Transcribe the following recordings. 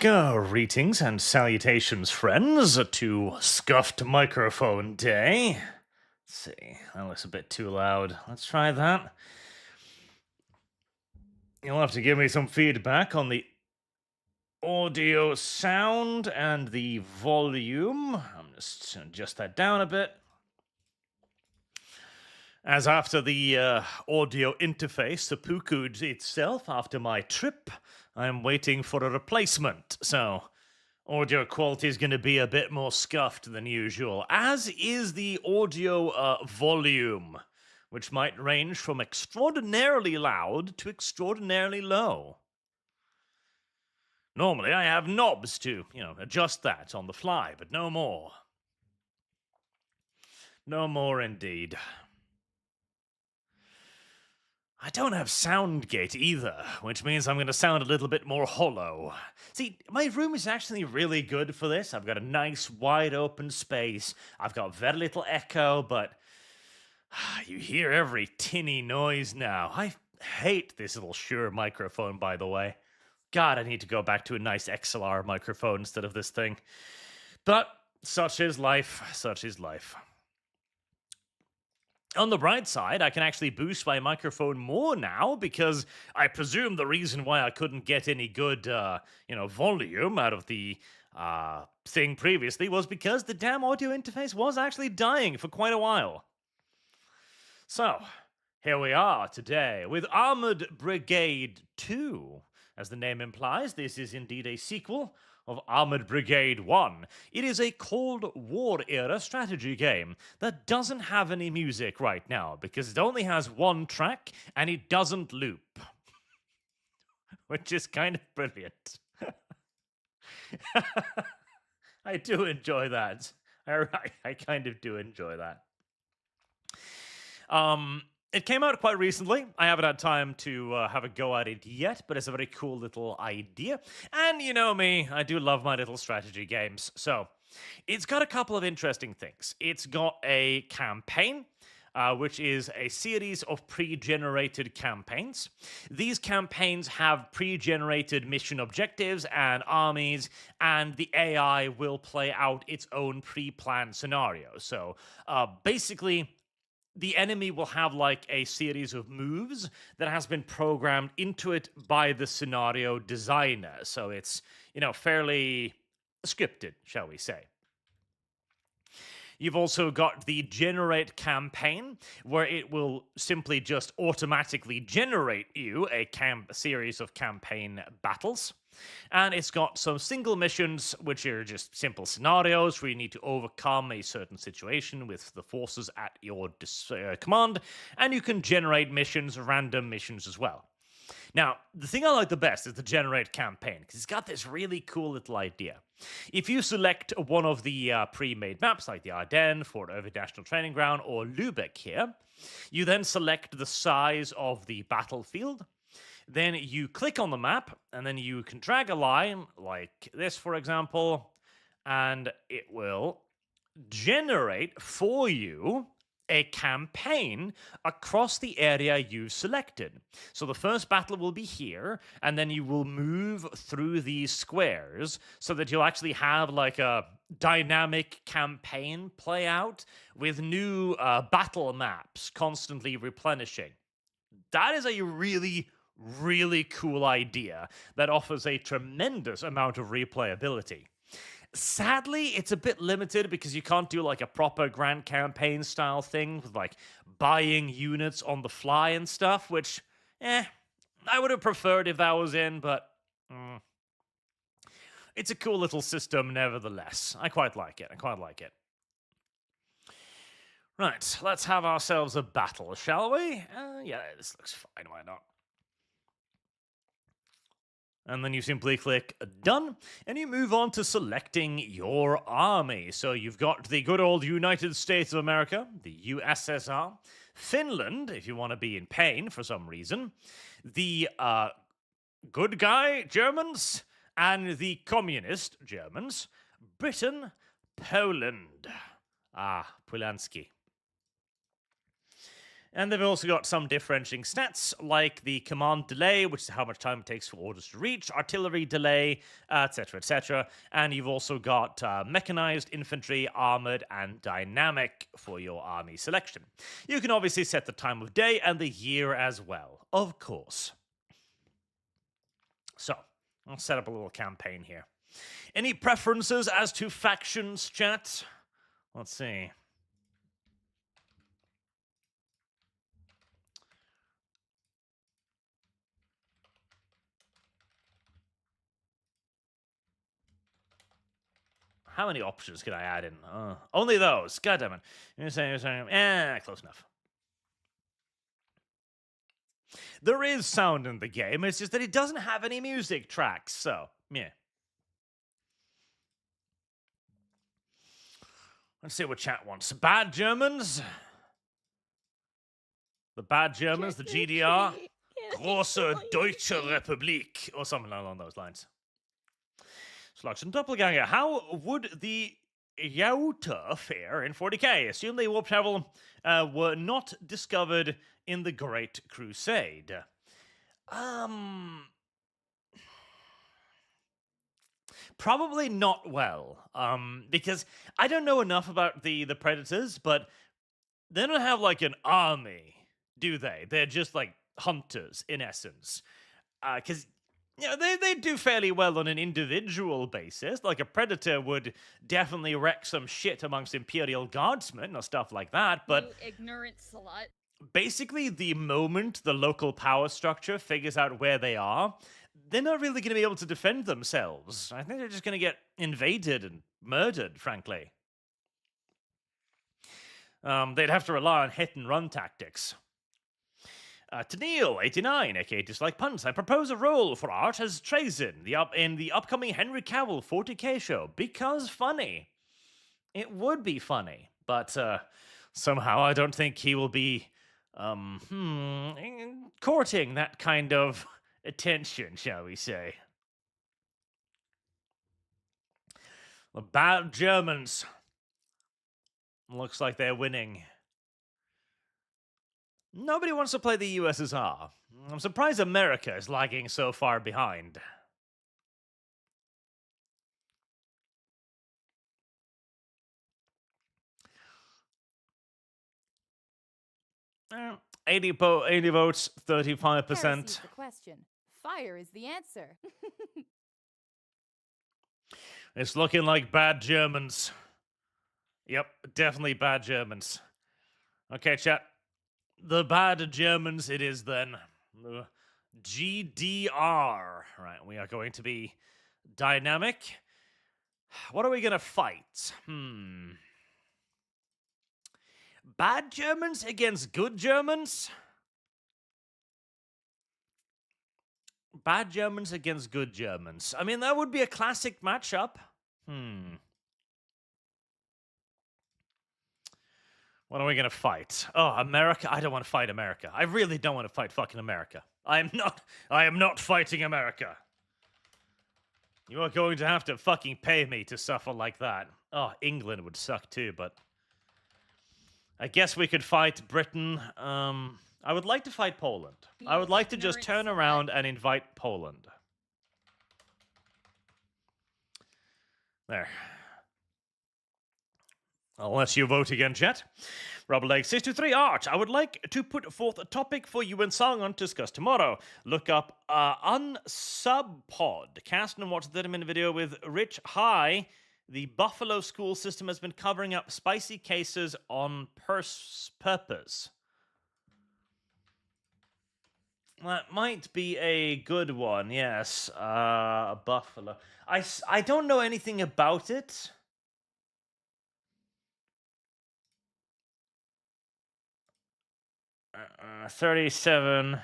Greetings and salutations, friends, to Scuffed Microphone Day. Let's see, that looks a bit too loud. Let's try that. You'll have to give me some feedback on the audio sound and the volume. I'm just adjust that down a bit. As after the audio interface seppuku'd itself after my trip, I'm waiting for a replacement, so audio quality is going to be a bit more scuffed than usual, as is the audio volume, which might range from extraordinarily loud to extraordinarily low. Normally I have knobs to, adjust that on the fly, but no more. No more indeed. I don't have Soundgate either, which means I'm going to sound a little bit more hollow. See, my room is actually really good for this. I've got a nice wide open space. I've got very little echo, but you hear every tinny noise now. I hate this little Shure microphone, by the way. God, I need to go back to a nice XLR microphone instead of this thing. But such is life. Such is life. On the bright side, I can actually boost my microphone more now because I presume the reason why I couldn't get any good, volume out of the thing previously was because the damn audio interface was actually dying for quite a while. So, here we are today with Armored Brigade 2. As the name implies, this is indeed a sequel of Armored Brigade 1. It is a Cold War-era strategy game that doesn't have any music right now because it only has one track and it doesn't loop. Which is kind of brilliant. I do enjoy that. I kind of do enjoy that. It came out quite recently. I haven't had time to have a go at it yet, but it's a very cool little idea. And you know me, I do love my little strategy games. So, it's got a couple of interesting things. It's got a campaign, which is a series of pre-generated campaigns. These campaigns have pre-generated mission objectives and armies, and the AI will play out its own pre-planned scenario. So, basically, the enemy will have like a series of moves that has been programmed into it by the scenario designer. So it's, fairly scripted, shall we say. You've also got the generate campaign, where it will simply just automatically generate you a series of campaign battles. And it's got some single missions, which are just simple scenarios where you need to overcome a certain situation with the forces at your command. And you can generate missions, random missions as well. Now, the thing I like the best is the generate campaign, because it's got this really cool little idea. If you select one of the pre-made maps, like the Ardennes, Fort Irving National Training Ground, or Lübeck here, you then select the size of the battlefield. Then you click on the map, and then you can drag a line, like this, for example, and it will generate for you a campaign across the area you've selected. So the first battle will be here, and then you will move through these squares so that you'll actually have like a dynamic campaign play out with new battle maps constantly replenishing. That is a really, really cool idea that offers a tremendous amount of replayability. Sadly, it's a bit limited because you can't do like a proper grand campaign style thing with like buying units on the fly and stuff, which, I would have preferred if that was in, but it's a cool little system nevertheless. I quite like it. Right, let's have ourselves a battle, shall we? Yeah, this looks fine, why not? And then you simply click Done, and you move on to selecting your army. So you've got the good old United States of America, the USSR, Finland, if you want to be in pain for some reason, the good guy Germans, and the communist Germans, Britain, Poland. Polanski. And they've also got some differentiating stats, like the command delay, which is how much time it takes for orders to reach, artillery delay, etc., etc. And you've also got mechanized, infantry, armored, and dynamic for your army selection. You can obviously set the time of day and the year as well, of course. So, I'll set up a little campaign here. Any preferences as to factions, chat? Let's see. How many options can I add in? Only those. God damn it. You're saying, close enough. There is sound in the game, it's just that it doesn't have any music tracks, so, yeah. Let's see what chat wants. Bad Germans? The bad Germans, the GDR? Große Deutsche Republik, or something along those lines. Slugs and Doppelganger. How would the Yauta fare in 40k? Assume they warp travel were not discovered in the Great Crusade. Probably not well. Because I don't know enough about the Predators, but they don't have like an army, do they? They're just like hunters in essence. Because they do fairly well on an individual basis. Like a Predator would definitely wreck some shit amongst Imperial Guardsmen or stuff like that, but you ignorant slut. Basically, the moment the local power structure figures out where they are, they're not really going to be able to defend themselves. I think they're just going to get invaded and murdered, frankly. They'd have to rely on hit and run tactics. To Neil, 89, aka Dislike Punts, I propose a role for Art as Trazyn in the upcoming Henry Cavill 40k show, because funny. It would be funny, but somehow I don't think he will be courting that kind of attention, shall we say. The bad Germans. Looks like they're winning. Nobody wants to play the USSR. I'm surprised America is lagging so far behind. Uh, 80 votes, 35%. Heresy's the question. Fire is the answer. It's looking like bad Germans. Yep, definitely bad Germans. Okay, chat. The bad Germans it is then. The GDR. Right, we are going to be dynamic. What are we going to fight? Bad Germans against good Germans? Bad Germans against good Germans. I mean, that would be a classic matchup. What are we going to fight? Oh, America? I don't want to fight America. I really don't want to fight fucking America. I am not fighting America. You are going to have to fucking pay me to suffer like that. Oh, England would suck too, but I guess we could fight Britain. I would like to fight Poland. I would like to just turn around and invite Poland. There. Unless you vote again, chat. Robberleg623 Arch, I would like to put forth a topic for you and Sangon to discuss tomorrow. Look up Unsubpod. Cast and watch the 30-minute video with Rich High. The Buffalo school system has been covering up spicy cases on purpose. That might be a good one, yes. Buffalo. I don't know anything about it. Uh, 37.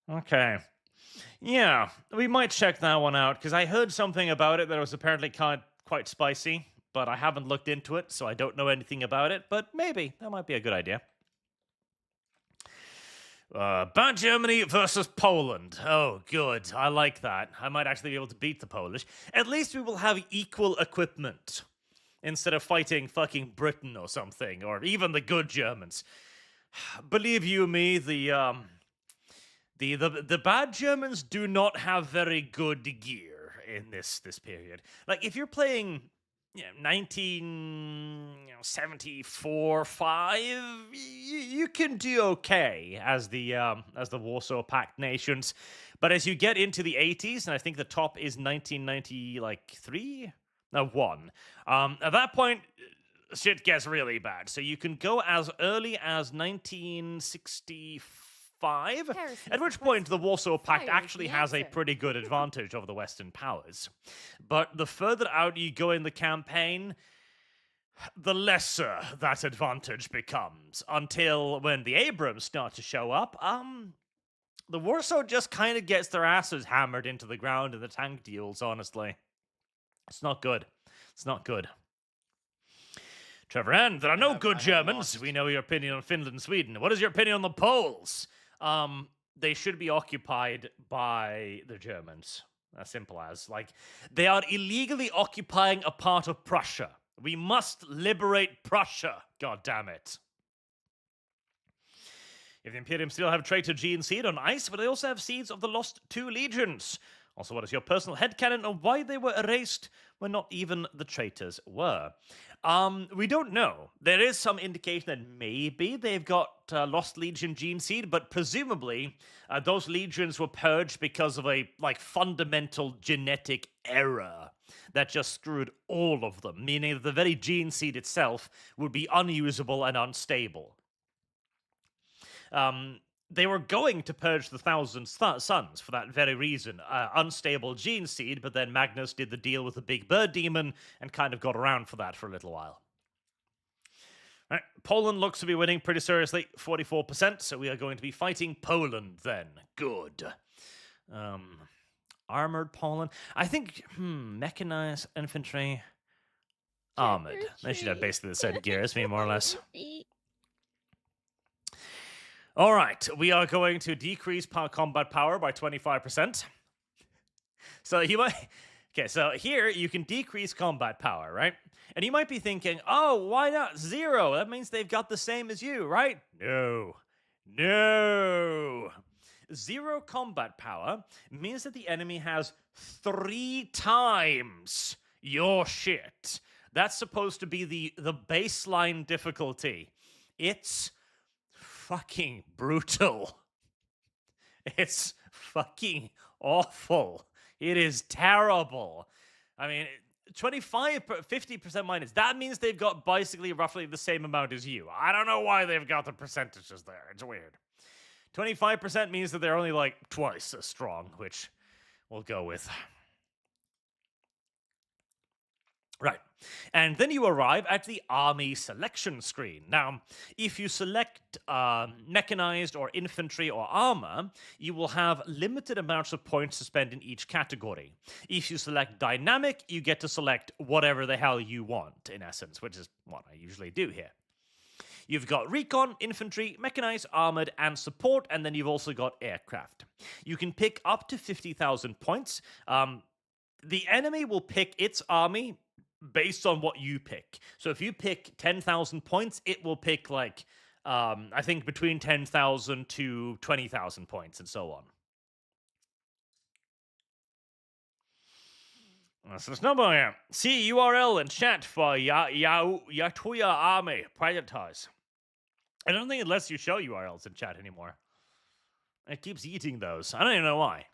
Okay. Yeah, we might check that one out, because I heard something about it that was apparently quite spicy, but I haven't looked into it, so I don't know anything about it, but maybe. That might be a good idea. Bad Germany versus Poland. Oh, good. I like that. I might actually be able to beat the Polish. At least we will have equal equipment. instead of fighting fucking Britain or something, or even the good Germans. Believe you me, the bad Germans do not have very good gear in this period. Like if you're playing 1974 5, you can do okay as the Warsaw Pact nations, but as you get into the 80s, and I think the top is 1990 like 3, no 1. At that point, shit gets really bad. So you can go as early as 1965, at which point the Warsaw Pact actually has a pretty good advantage over the Western powers. But the further out you go in the campaign, the lesser that advantage becomes, until when the Abrams start to show up, the Warsaw just kind of gets their asses hammered into the ground in the tank duels, honestly. It's not good. It's not good. Trevor, and there are no good Germans. We know your opinion on Finland and Sweden. What is your opinion on the Poles? They should be occupied by the Germans. As simple as. Like, they are illegally occupying a part of Prussia. We must liberate Prussia. God damn it. If the Imperium still have traitor Gene seed on ice, but they also have seeds of the lost 2 legions. Also, what is your personal headcanon on why they were erased when not even the traitors were? We don't know. There is some indication that maybe they've got Lost Legion gene seed, but presumably those legions were purged because of a fundamental genetic error that just screwed all of them, meaning that the very gene seed itself would be unusable and unstable. They were going to purge the Thousand Sons for that very reason. Unstable gene seed, but then Magnus did the deal with the big bird demon and kind of got around for that for a little while. All right, Poland looks to be winning pretty seriously, 44%, so we are going to be fighting Poland then. Good. Armored Poland. I think, mechanized infantry, armored. They should have basically the same gear as me, more or less. All right, we are going to decrease combat power by 25%. So you might... Okay, so here you can decrease combat power, right? And you might be thinking, oh, why not 0? That means they've got the same as you, right? No. No. 0 combat power means that the enemy has 3 times your shit. That's supposed to be the baseline difficulty. It's fucking brutal. It's fucking awful. It is terrible. I mean, 50% minus. That means they've got basically roughly the same amount as you. I don't know why they've got the percentages there. It's weird. 25% means that they're only like twice as strong, which we'll go with. Right. And then you arrive at the army selection screen. Now, if you select mechanized or infantry or armor, you will have limited amounts of points to spend in each category. If you select dynamic, you get to select whatever the hell you want, in essence, which is what I usually do here. You've got recon, infantry, mechanized, armored, and support, and then you've also got aircraft. You can pick up to 50,000 points. The enemy will pick its army based on what you pick. So if you pick 10,000 points, it will pick like, I think between 10,000 to 20,000 points and so on. So it's number here. See URL in chat for Yatuya Army. Prioritize. I don't think it lets you show URLs in chat anymore. It keeps eating those. I don't even know why.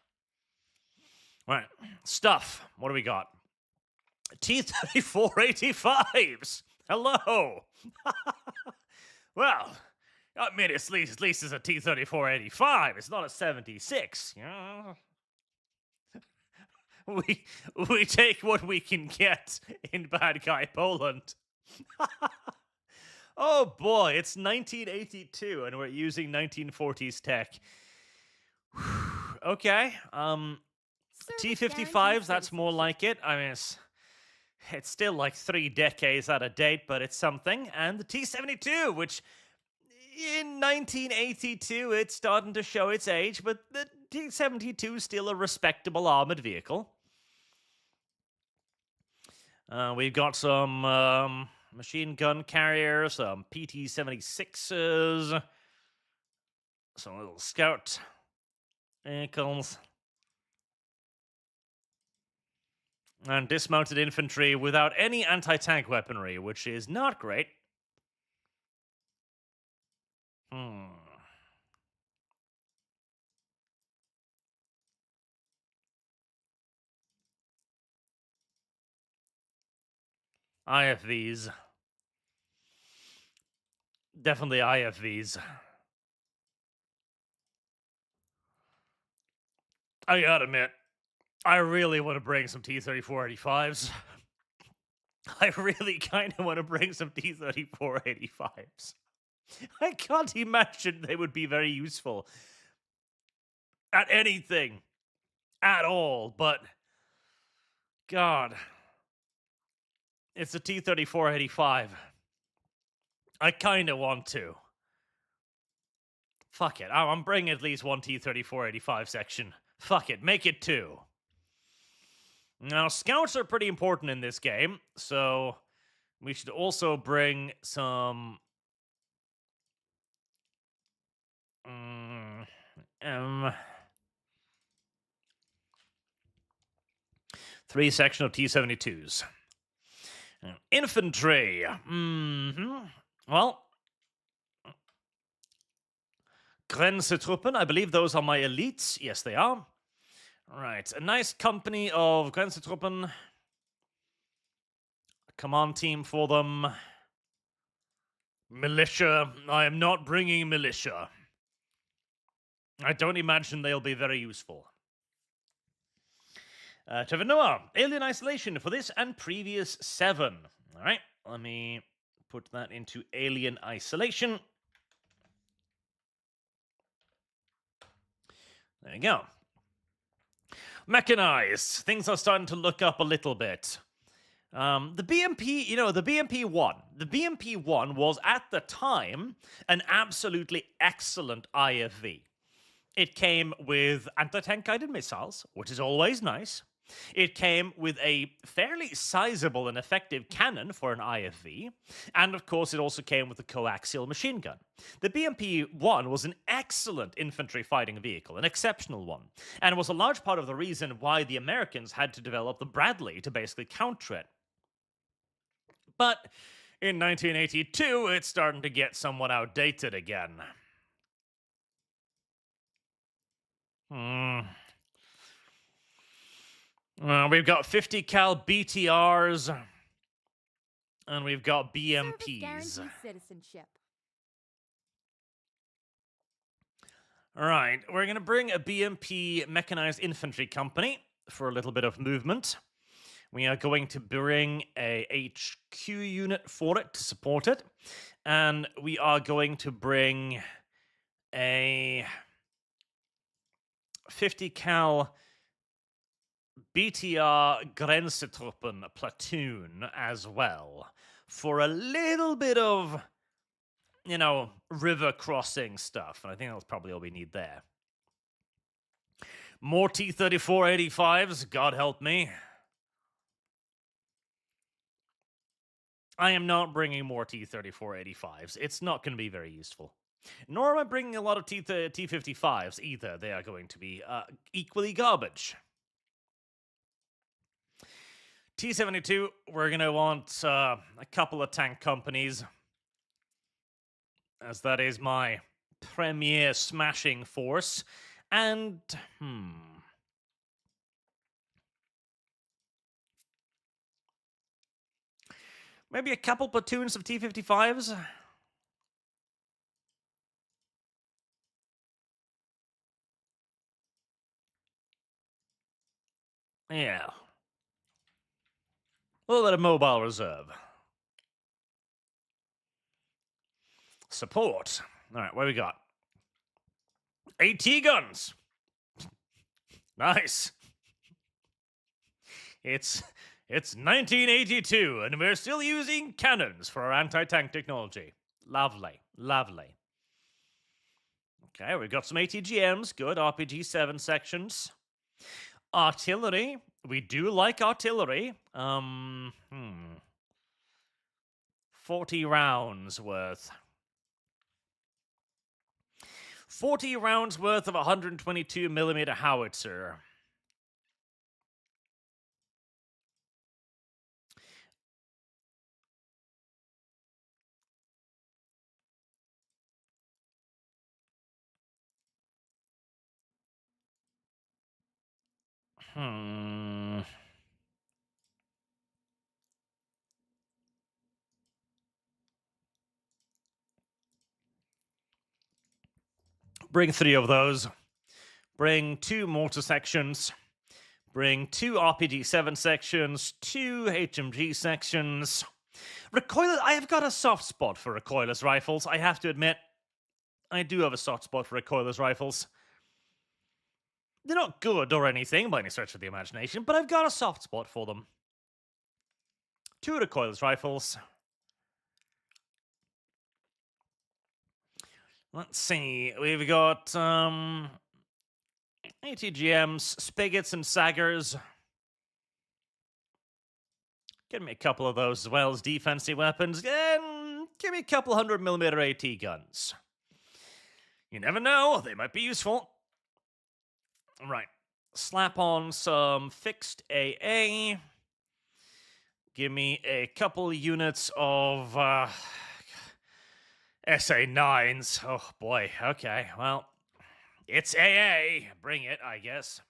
All right. Stuff. What do we got? T-3485s. Hello. Well, I mean, at least it's a T-3485. It's not a 76. You know? We take what we can get in bad guy Poland. Oh boy, it's 1982 and we're using 1940s tech. Okay. T-55s, that's more like it. I mean, it's still like 3 decades out of date, but it's something. And the T-72, which in 1982, it's starting to show its age, but the T-72 is still a respectable armored vehicle. We've got some machine gun carriers, some PT-76s, some little scout vehicles, and dismounted infantry without any anti-tank weaponry, which is not great. IFVs. Definitely IFVs. I gotta admit, I really want to bring some T-34-85s. I really kind of want to bring some T-34-85s. I can't imagine they would be very useful at anything at all, but God, it's a T-34-85. I kind of want to. Fuck it, I'm bringing at least one T-34-85 section. Fuck it, make it 2. Now, scouts are pretty important in this game, so we should also bring some 3 section of T-72s. Infantry. Well, Grenztruppen, I believe those are my elites. Yes, they are. Right, a nice company of Grenztruppen. A command team for them. Militia. I am not bringing militia. I don't imagine they'll be very useful. Trevor Noah, Alien Isolation for this and previous 7. All right, let me put that into Alien Isolation. There you go. Mechanized. Things are starting to look up a little bit. The BMP, the BMP-1. The BMP-1 was, at the time, an absolutely excellent IFV. It came with anti-tank guided missiles, which is always nice. It came with a fairly sizable and effective cannon for an IFV, and of course it also came with a coaxial machine gun. The BMP-1 was an excellent infantry fighting vehicle, an exceptional one, and was a large part of the reason why the Americans had to develop the Bradley to basically counter it. But in 1982, it's starting to get somewhat outdated again. We've got 50 cal BTRs, and we've got BMPs. Citizenship. All right, we're going to bring a BMP mechanized infantry company for a little bit of movement. We are going to bring a HQ unit for it to support it, and we are going to bring a 50 cal BTR Grenztruppen platoon as well for a little bit of, river crossing stuff. And I think that's probably all we need there. More T-34-85s, God help me. I am not bringing more T-34-85s. It's not going to be very useful. Nor am I bringing a lot of T-55s either. They are going to be equally garbage. T-72, we're going to want a couple of tank companies, as that is my premier smashing force. And, maybe a couple platoons of T-55s? Yeah. A little bit of mobile reserve. Support. All right, what do we got? AT guns. Nice. It's 1982, and we're still using cannons for our anti-tank technology. Lovely, lovely. Okay, we've got some ATGMs. Good, RPG-7 sections. Artillery. We do like artillery. 40 rounds worth. 40 rounds worth of 122 millimeter howitzer. Bring 3 of those. Bring 2 mortar sections. Bring 2 RPG-7 sections. 2 HMG sections. Recoilless. I have got a soft spot for recoilless rifles. I have to admit, I do have a soft spot for recoilless rifles. They're not good or anything by any stretch of the imagination, but I've got a soft spot for them. 2 recoilless rifles. Let's see. We've got ATGMs, spigots, and saggers. Give me a couple of those as well as defensive weapons. And give me a couple 100mm AT guns. You never know, they might be useful. Right. Slap on some fixed AA. Give me a couple units of SA9s. Oh boy, okay, well, it's AA. Bring it, I guess.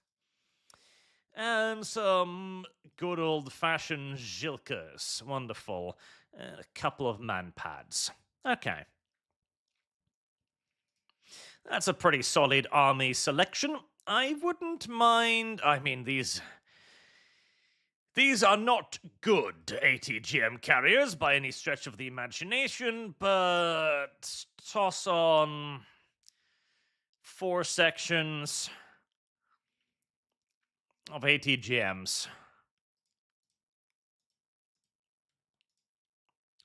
And some good old-fashioned Zilkas. Wonderful. A couple of man-pads. Okay. That's a pretty solid army selection. I wouldn't mind... I mean, these are not good ATGM carriers by any stretch of the imagination, but toss on 4 sections of ATGMs.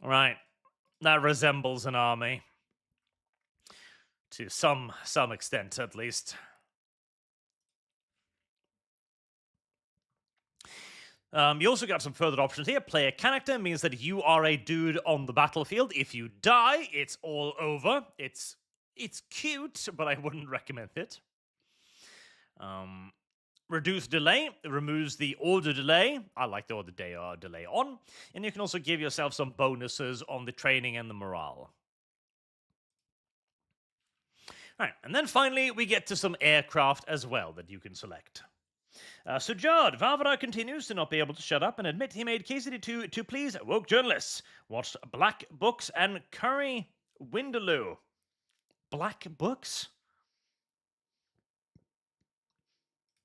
Right. That resembles an army. To some extent, at least. You also got some further options here. Play a character means that you are a dude on the battlefield. If you die, it's all over. It's cute, but I wouldn't recommend it. Reduce delay removes the order delay. I like the order delay on. And you can also give yourself some bonuses on the training and the morale. All right, and then finally, we get to some aircraft as well that you can select. So Jard, Valvadar continues to not be able to shut up and admit he made KCD2 to please woke journalists. Watched Black Books and Curry Windaloo. Black Books?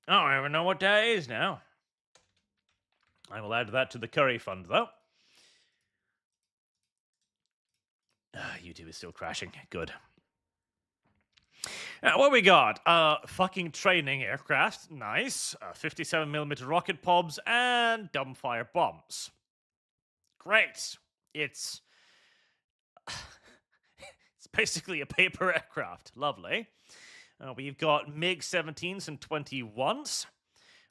Oh, I don't even know what that is now. I will add that to the curry fund, though. YouTube is still crashing. Good. What we got? Fucking training aircraft. Nice. 57mm rocket pods and dumbfire bombs. Great. It's basically a paper aircraft. Lovely. We've got MiG-17s and 21s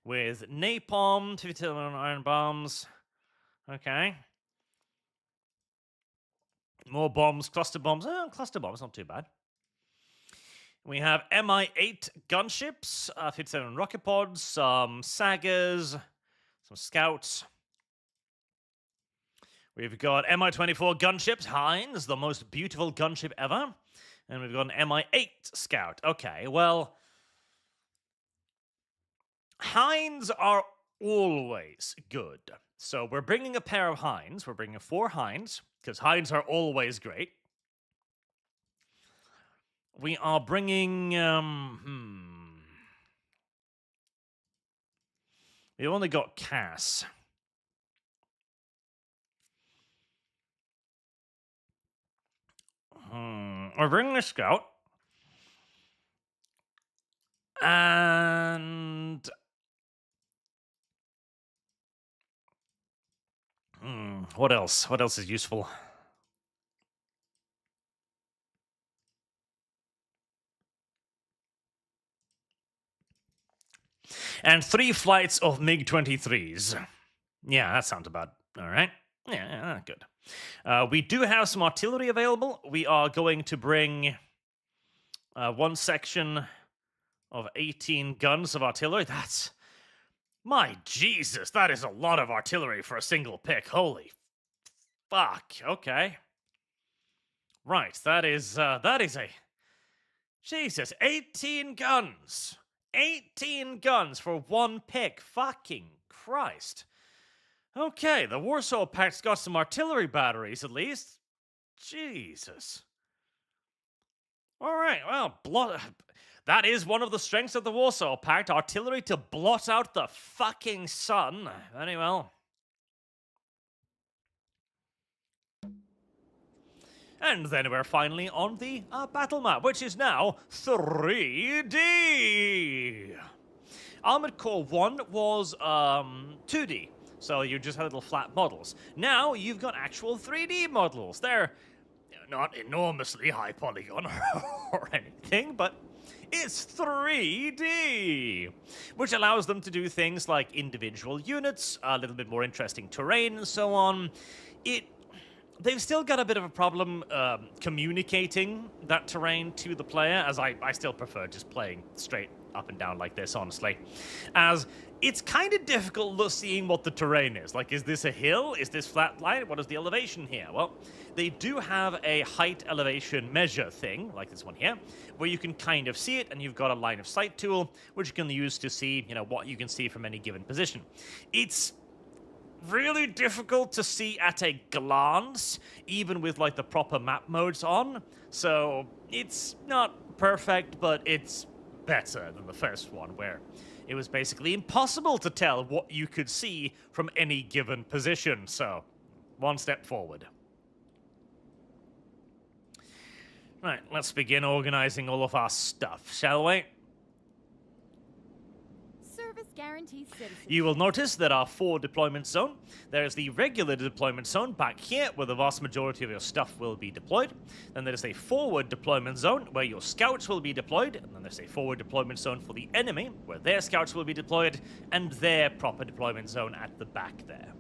with napalm, 57 iron bombs. Okay. More bombs, cluster bombs. Cluster bombs, not too bad. We have Mi-8 gunships, 57 rocket pods, some saggers, some scouts. We've got Mi-24 gunships, Heinz, the most beautiful gunship ever. And we've got an Mi-8 scout. Okay, well, Heinz are always good. So we're bringing a pair of Heinz. We're bringing 4 Heinz, because Heinz are always great. We are bringing, We've only got Cass. We're bringing a scout. And... what else? What else is useful? And 3 flights of MiG-23s. Yeah, that sounds about all right. Yeah, good. We do have some artillery available. We are going to bring one section of 18 guns of artillery. That's... My Jesus, that is a lot of artillery for a single pick. Holy fuck. Okay. Right, that is a... Jesus, 18 guns. 18 guns for one pick. Fucking Christ. Okay, the Warsaw Pact's got some artillery batteries, at least. Jesus. Alright, well, that is one of the strengths of the Warsaw Pact, artillery to blot out the fucking sun. Very well. And then we're finally on the battle map, which is now 3D. Armored Core 1 was 2D, so you just had little flat models. Now you've got actual 3D models. They're not enormously high polygon or anything, but it's 3D, which allows them to do things like individual units, a little bit more interesting terrain, and so on. They've still got a bit of a problem communicating that terrain to the player, as I still prefer just playing straight up and down like this, honestly. As it's kind of difficult seeing what the terrain is. Like, is this a hill? Is this flat line? What is the elevation here? Well, they do have a height elevation measure thing, like this one here, where you can kind of see it, and you've got a line of sight tool, which you can use to see, what you can see from any given position. It's really difficult to see at a glance, even with like the proper map modes on. So it's not perfect, but it's better than the first one, where it was basically impossible to tell what you could see from any given position. So one step forward. Right, let's begin organizing all of our stuff, shall we? Service guarantees citizenship. You will notice there are 4 deployment zones. There's the regular deployment zone back here, where the vast majority of your stuff will be deployed. Then there's a forward deployment zone, where your scouts will be deployed. And then there's a forward deployment zone for the enemy, where their scouts will be deployed, and their proper deployment zone at the back there.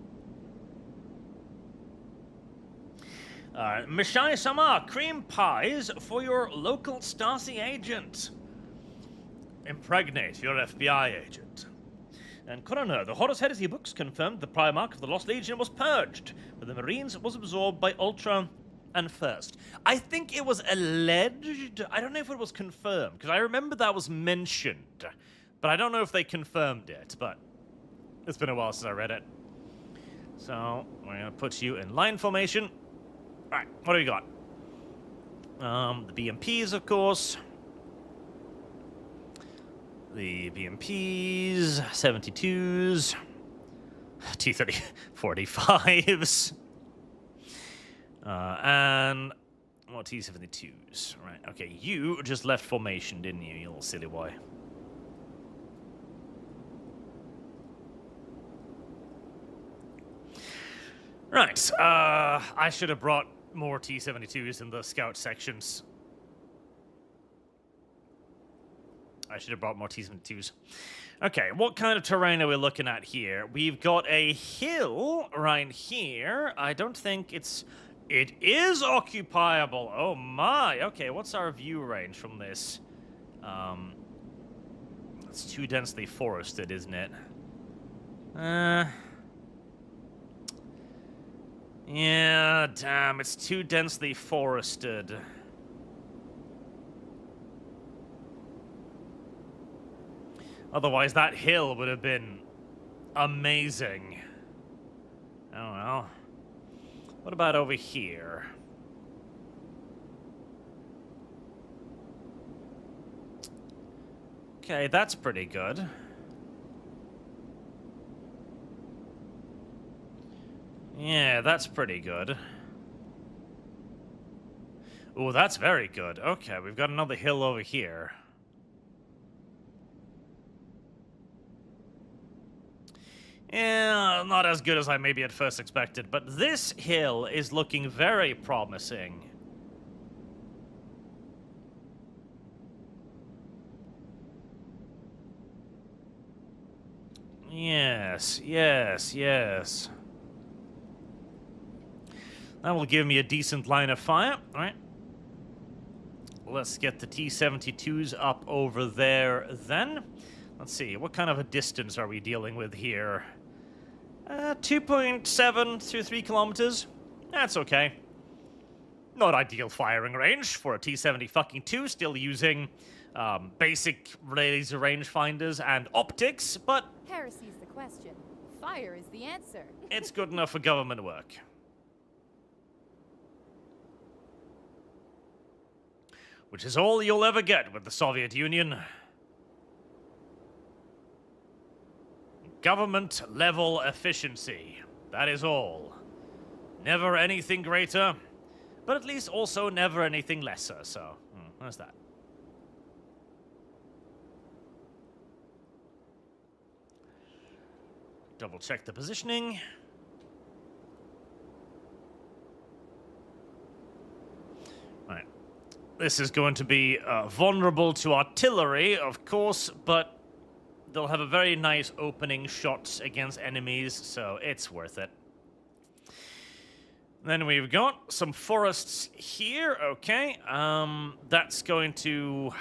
Mishai Samar, cream pies for your local Stasi agent. Impregnate your FBI agent. And Coroner, the Horus Heresy books confirmed the Primarch of the Lost Legion was purged, but the Marines was absorbed by Ultra and First. I think it was alleged. I don't know if it was confirmed, because I remember that was mentioned, but I don't know if they confirmed it, but it's been a while since I read it. So, we're going to put you in line formation. Alright, what do we got? The BMPs, of course. The BMPs, 72s, T-30, 45s, and more T-72s. Right, okay, you just left formation, didn't you, you little silly boy? Right, I should have brought more T-72s in the scout sections. I should have brought more T-72s. Okay, what kind of terrain are we looking at here? We've got a hill right here. I don't think it's... It is occupiable. Oh my. Okay, what's our view range from this? It's too densely forested, isn't it? Yeah, damn, it's too densely forested. Otherwise, that hill would have been amazing. Oh well. What about over here? Okay, that's pretty good. Yeah, that's pretty good. Oh, that's very good. Okay, we've got another hill over here. Yeah, not as good as I maybe at first expected, but this hill is looking very promising. Yes, yes, yes. That will give me a decent line of fire. All right. Let's get the T-72s up over there then. Let's see, what kind of a distance are we dealing with here? 2.7 to 3 kilometers. That's okay. Not ideal firing range for a T-72, still using basic laser rangefinders and optics, but Heresy's the question. Fire is the answer. it's good enough for government work. Which is all you'll ever get with the Soviet Union. Government-level efficiency. That is all. Never anything greater, but at least also never anything lesser, so there's that. Double-check the positioning. Right. This is going to be vulnerable to artillery, of course, but they'll have a very nice opening shot against enemies, so it's worth it. Then we've got some forests here, okay. That's going to...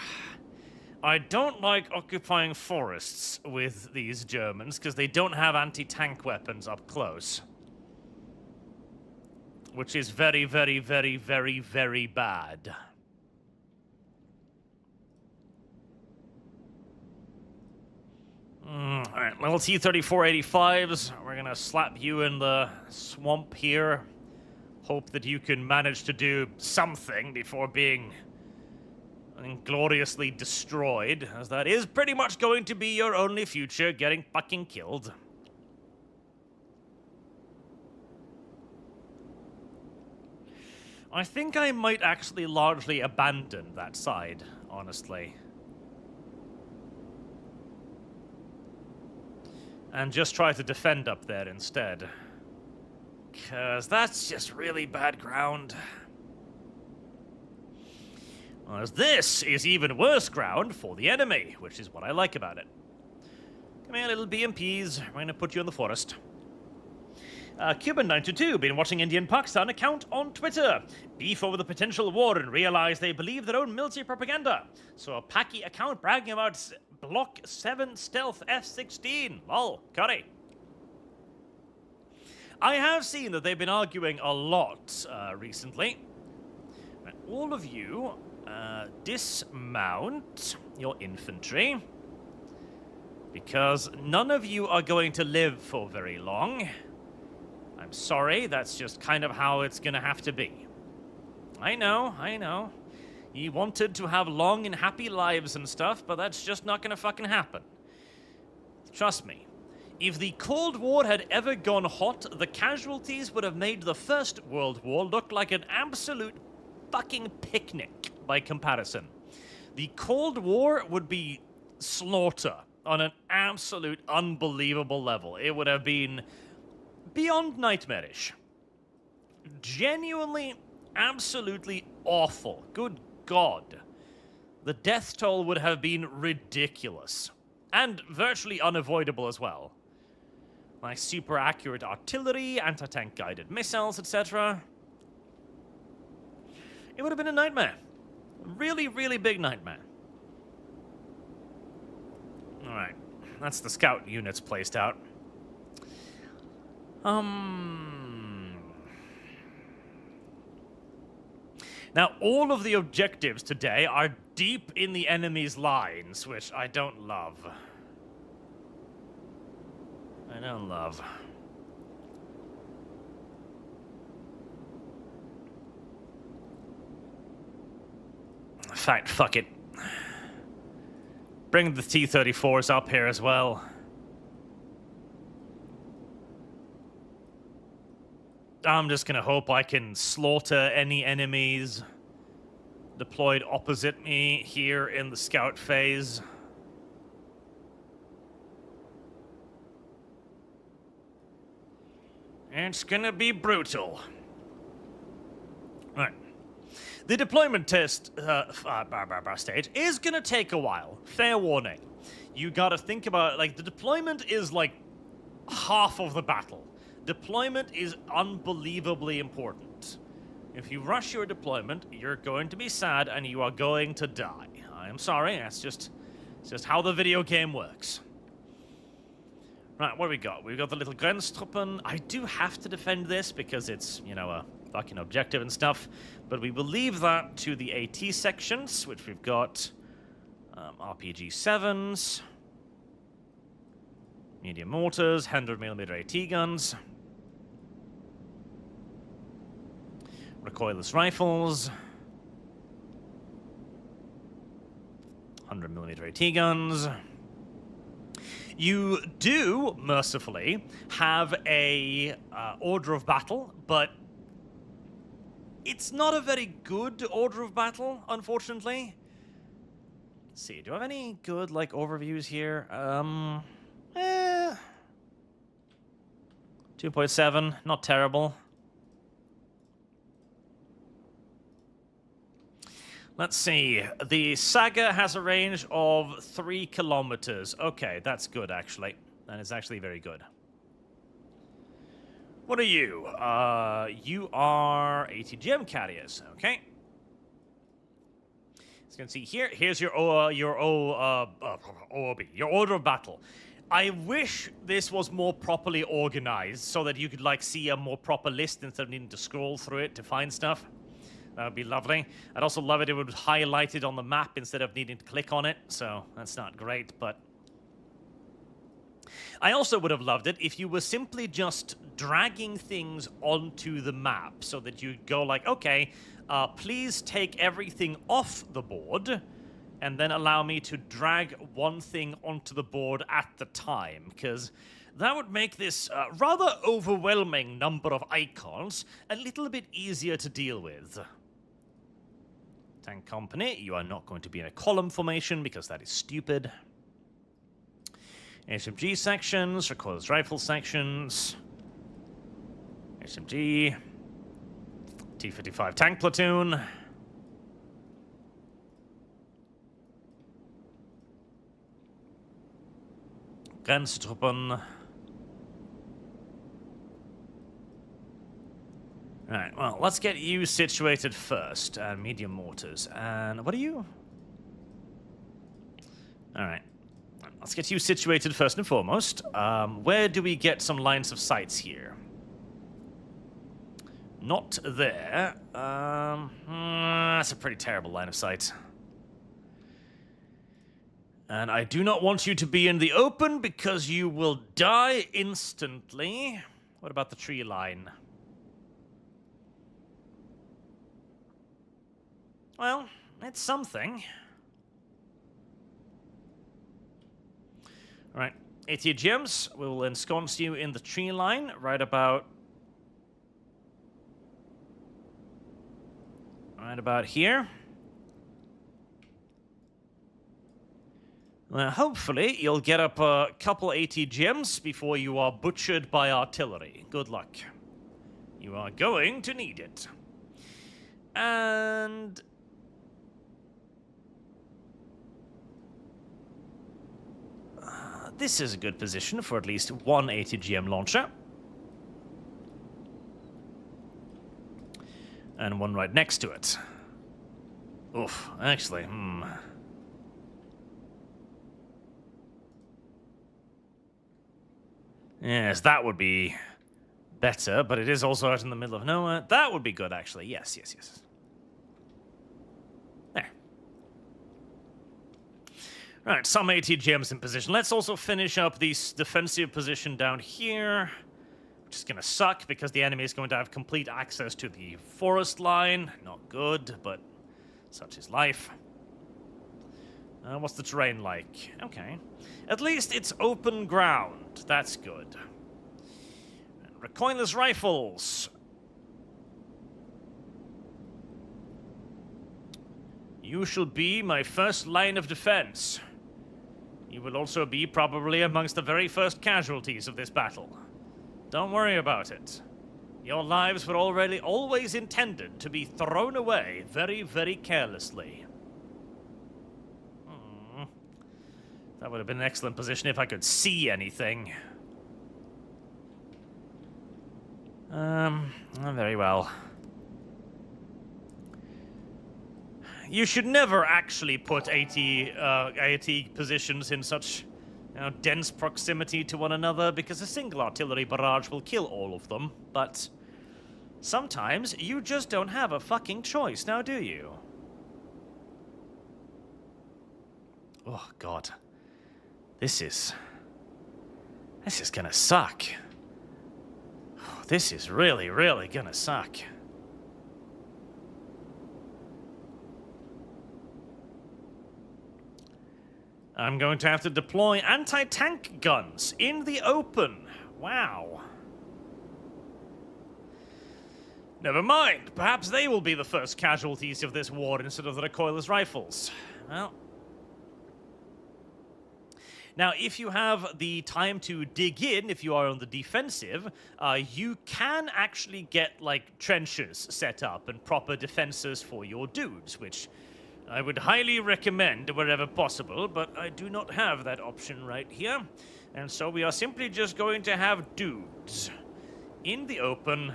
I don't like occupying forests with these Germans, because they don't have anti-tank weapons up close. Which is very, very, very, very, very bad. Alright, little T-34-85s. We're gonna slap you in the swamp here. Hope that you can manage to do something before being ingloriously destroyed, as that is pretty much going to be your only future, getting fucking killed. I think I might actually largely abandon that side, honestly. And just try to defend up there instead. 'Cause that's just really bad ground. Whereas this is even worse ground for the enemy, which is what I like about it. Come here, little BMPs. We're gonna put you in the forest. Cuban922, been watching Indian-Pakistan account on Twitter. Beef over the potential war and realize they believe their own military propaganda. So a Paki account bragging about Block 7 Stealth F-16. Lol, curry. I have seen that they've been arguing a lot recently. All of you, dismount your infantry. Because none of you are going to live for very long. I'm sorry, that's just kind of how it's gonna have to be. I know. You wanted to have long and happy lives and stuff, but that's just not gonna fucking happen. Trust me. If the Cold War had ever gone hot, the casualties would have made the First World War look like an absolute fucking picnic by comparison. The Cold War would be slaughter on an absolute unbelievable level. It would have been beyond nightmarish. Genuinely, absolutely awful. Good God. The death toll would have been ridiculous. And virtually unavoidable as well. Like super accurate artillery, anti-tank guided missiles, etc. It would have been a nightmare. A really, really big nightmare. Alright. That's the scout units placed out. Now, all of the objectives today are deep in the enemy's lines, which I don't love. I don't love. In fact, fuck it. Bring the T-34s up here as well. I'm just gonna hope I can slaughter any enemies deployed opposite me here in the scout phase. It's gonna be brutal. Alright. The deployment test stage is gonna take a while. Fair warning. You gotta think about it, like, the deployment is like half of the battle. Deployment is unbelievably important. If you rush your deployment, you're going to be sad and you are going to die. I am sorry, it's just how the video game works. Right, what do we got? We've got the little Grenztruppen. I do have to defend this because it's, you know, a fucking objective and stuff. But we will leave that to the AT sections, which we've got RPG-7s, medium mortars, 100mm AT guns, recoilless rifles, 100mm AT guns. You do, mercifully, have a order of battle, but it's not a very good order of battle, unfortunately. Let's see, do I have any good, like, overviews here? 2.7, not terrible. Let's see. The Saga has a range of 3 kilometers. Okay, that's good, actually. That is actually very good. What are you? You are ATGM carriers. Okay. As you can see here, here's your OOB, your order of battle. I wish this was more properly organized so that you could, like, see a more proper list instead of needing to scroll through it to find stuff. That would be lovely. I'd also love it if it would highlight it on the map instead of needing to click on it, so that's not great, but... I also would have loved it if you were simply just dragging things onto the map so that you'd go like, okay, please take everything off the board and then allow me to drag one thing onto the board at the time, because that would make this rather overwhelming number of icons a little bit easier to deal with. Tank company, you are not going to be in a column formation because that is stupid. HMG sections, recoilless rifle sections, HMG, T-55 tank platoon, Grenztruppen. Right, well, let's get you situated first. Medium mortars. And what are you? Alright. Let's get you situated first and foremost. Where do we get some lines of sights here? Not there. That's a pretty terrible line of sight. And I do not want you to be in the open because you will die instantly. What about the tree line? Well, it's something. Alright, ATGMs, we will ensconce you in the tree line right about here. Well, hopefully you'll get up a couple ATGMs before you are butchered by artillery. Good luck. You are going to need it. And... this is a good position for at least one ATGM launcher. And one right next to it. Oof, actually, Yes, that would be better, but it is also out in the middle of nowhere. That would be good, actually. Yes, yes, yes. There. Right, some ATGMs in position. Let's also finish up this defensive position down here, which is going to suck because the enemy is going to have complete access to the forest line. Not good, but such is life. What's the terrain like? Okay. At least it's open ground. That's good. And recoilless rifles. You shall be my first line of defense. You will also be probably amongst the very first casualties of this battle. Don't worry about it. Your lives were already always intended to be thrown away very, very carelessly. That would have been an excellent position if I could see anything. Very well. You should never actually put AT positions in such dense proximity to one another, because a single artillery barrage will kill all of them, but sometimes you just don't have a fucking choice, now do you? Oh, God. This is gonna suck. This is really, really gonna suck. I'm going to have to deploy anti-tank guns in the open. Wow. Never mind. Perhaps they will be the first casualties of this war instead of the recoilless rifles. Well. Now, if you have the time to dig in, if you are on the defensive, you can actually get, like, trenches set up and proper defenses for your dudes, which I would highly recommend wherever possible, but I do not have that option right here. And so we are simply just going to have dudes in the open,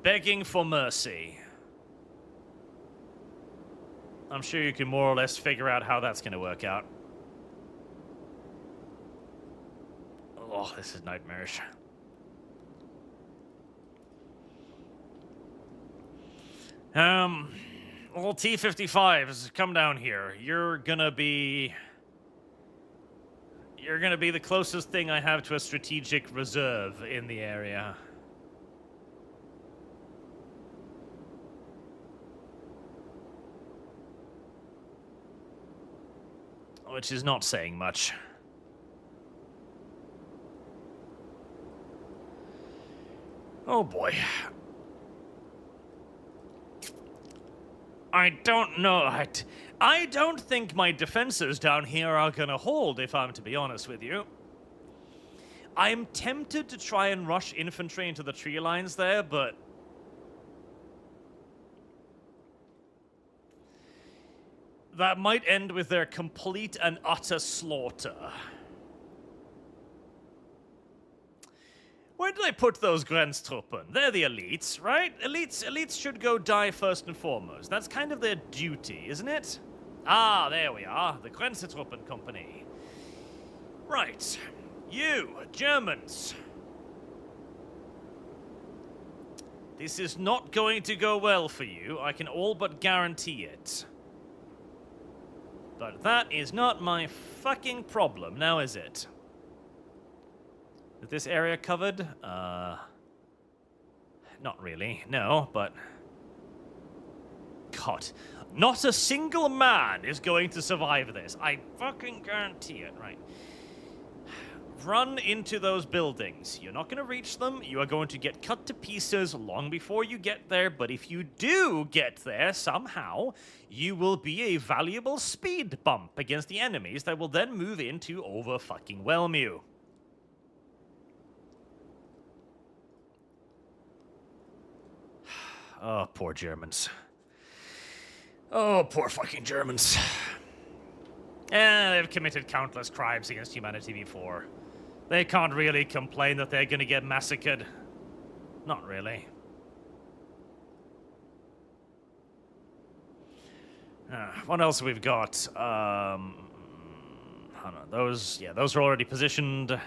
begging for mercy. I'm sure you can more or less figure out how that's going to work out. Oh, this is nightmarish. All T-55s, come down here. You're gonna be the closest thing I have to a strategic reserve in the area. Which is not saying much. Oh boy. I don't know. I don't think my defenses down here are gonna hold, if I'm to be honest with you. I'm tempted to try and rush infantry into the tree lines there, but that might end with their complete and utter slaughter. Where did I put those Grenztruppen? They're the elites, right? Elites should go die first and foremost. That's kind of their duty, isn't it? Ah, there we are. The Grenztruppen Company. Right. You, Germans. This is not going to go well for you. I can all but guarantee it. But that is not my fucking problem, now is it? Is this area covered? Not really, no, but... God, not a single man is going to survive this. I fucking guarantee it, right? Run into those buildings. You're not going to reach them. You are going to get cut to pieces long before you get there, but if you do get there somehow, you will be a valuable speed bump against the enemies that will then move into over-fucking-whelm you. Oh, poor Germans. Oh, poor fucking Germans. They've committed countless crimes against humanity before. They can't really complain that they're gonna get massacred. Not really. What else we've got? I don't know. Those are already positioned.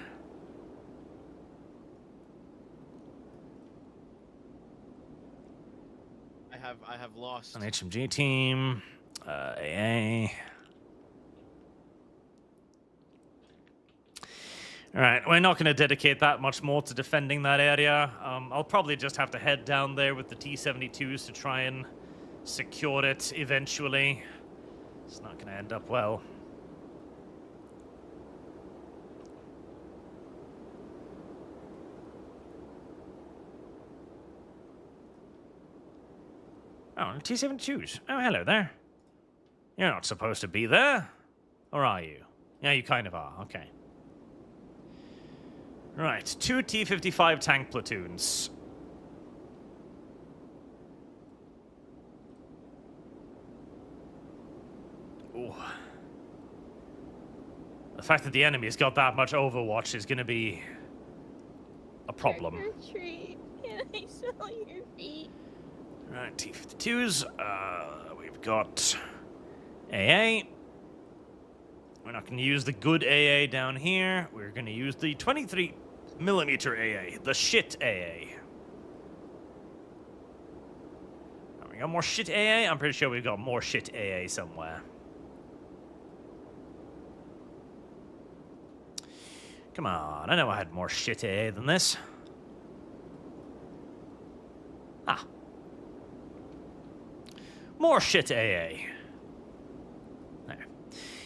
I have lost An HMG team, AA. All right, we're not going to dedicate that much more to defending that area. I'll probably just have to head down there with the T-72s to try and secure it eventually. It's not going to end up well. Oh, T-72s. Oh, hello there. You're not supposed to be there. Or are you? Yeah, you kind of are. Okay. Right, 2 T-55 tank platoons. Ooh. The fact that the enemy's got that much overwatch is going to be a problem. Trick or treat. Can I smell your feet? Right, T-52s. We've got AA. We're not going to use the good AA down here. We're going to use the 23mm AA, the shit AA. We got more shit AA? I'm pretty sure we've got more shit AA somewhere. Come on, I know I had more shit AA than this. Ah. More shit AA. There.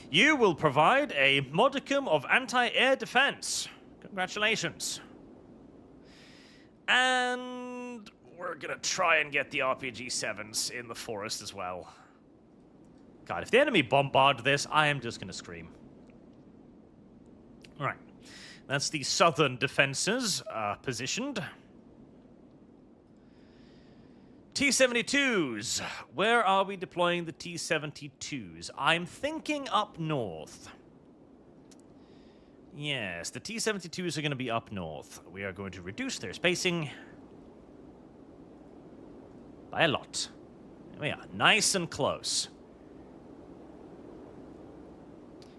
You will provide a modicum of anti-air defense. Congratulations. And we're gonna try and get the RPG-7s in the forest as well. God, if the enemy bombard this, I am just gonna scream. Alright. That's the southern defenses positioned. T-72s. Where are we deploying the T-72s? I'm thinking up north. Yes, the T-72s are going to be up north. We are going to reduce their spacing by a lot. There we are, nice and close.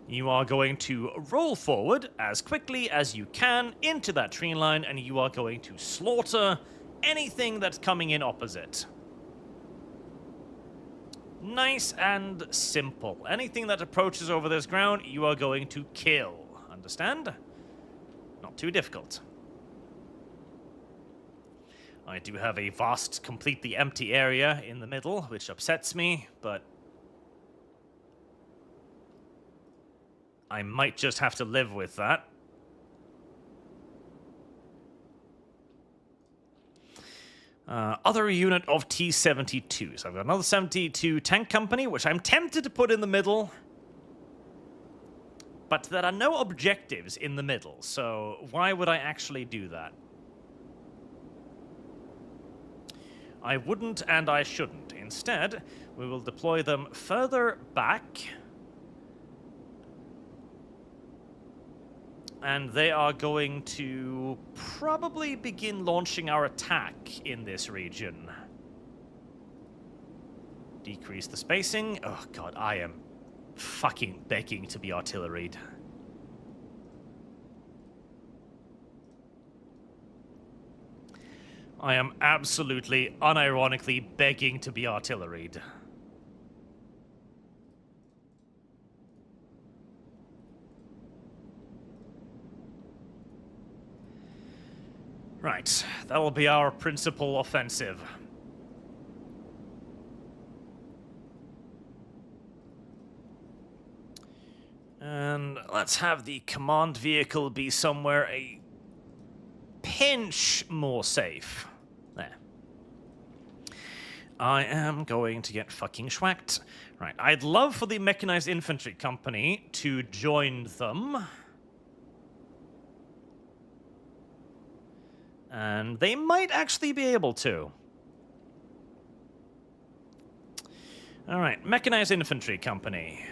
You are going to roll forward as quickly as you can into that tree line, and you are going to slaughter anything that's coming in opposite. Nice and simple. Anything that approaches over this ground, you are going to kill. Understand? Not too difficult. I do have a vast, completely empty area in the middle, which upsets me, but I might just have to live with that. Other unit of T-72s. I've got another 72 tank company, which I'm tempted to put in the middle. But there are no objectives in the middle, so why would I actually do that? I wouldn't and I shouldn't. Instead, we will deploy them further back. And they are going to probably begin launching our attack in this region. Decrease the spacing. Oh god, I am fucking begging to be artilleried. I am absolutely, unironically begging to be artilleried. Right, that'll be our principal offensive. And let's have the command vehicle be somewhere a pinch more safe. There. I am going to get fucking schwacked. Right, I'd love for the mechanized infantry company to join them. And they might actually be able to. Alright, mechanized infantry company.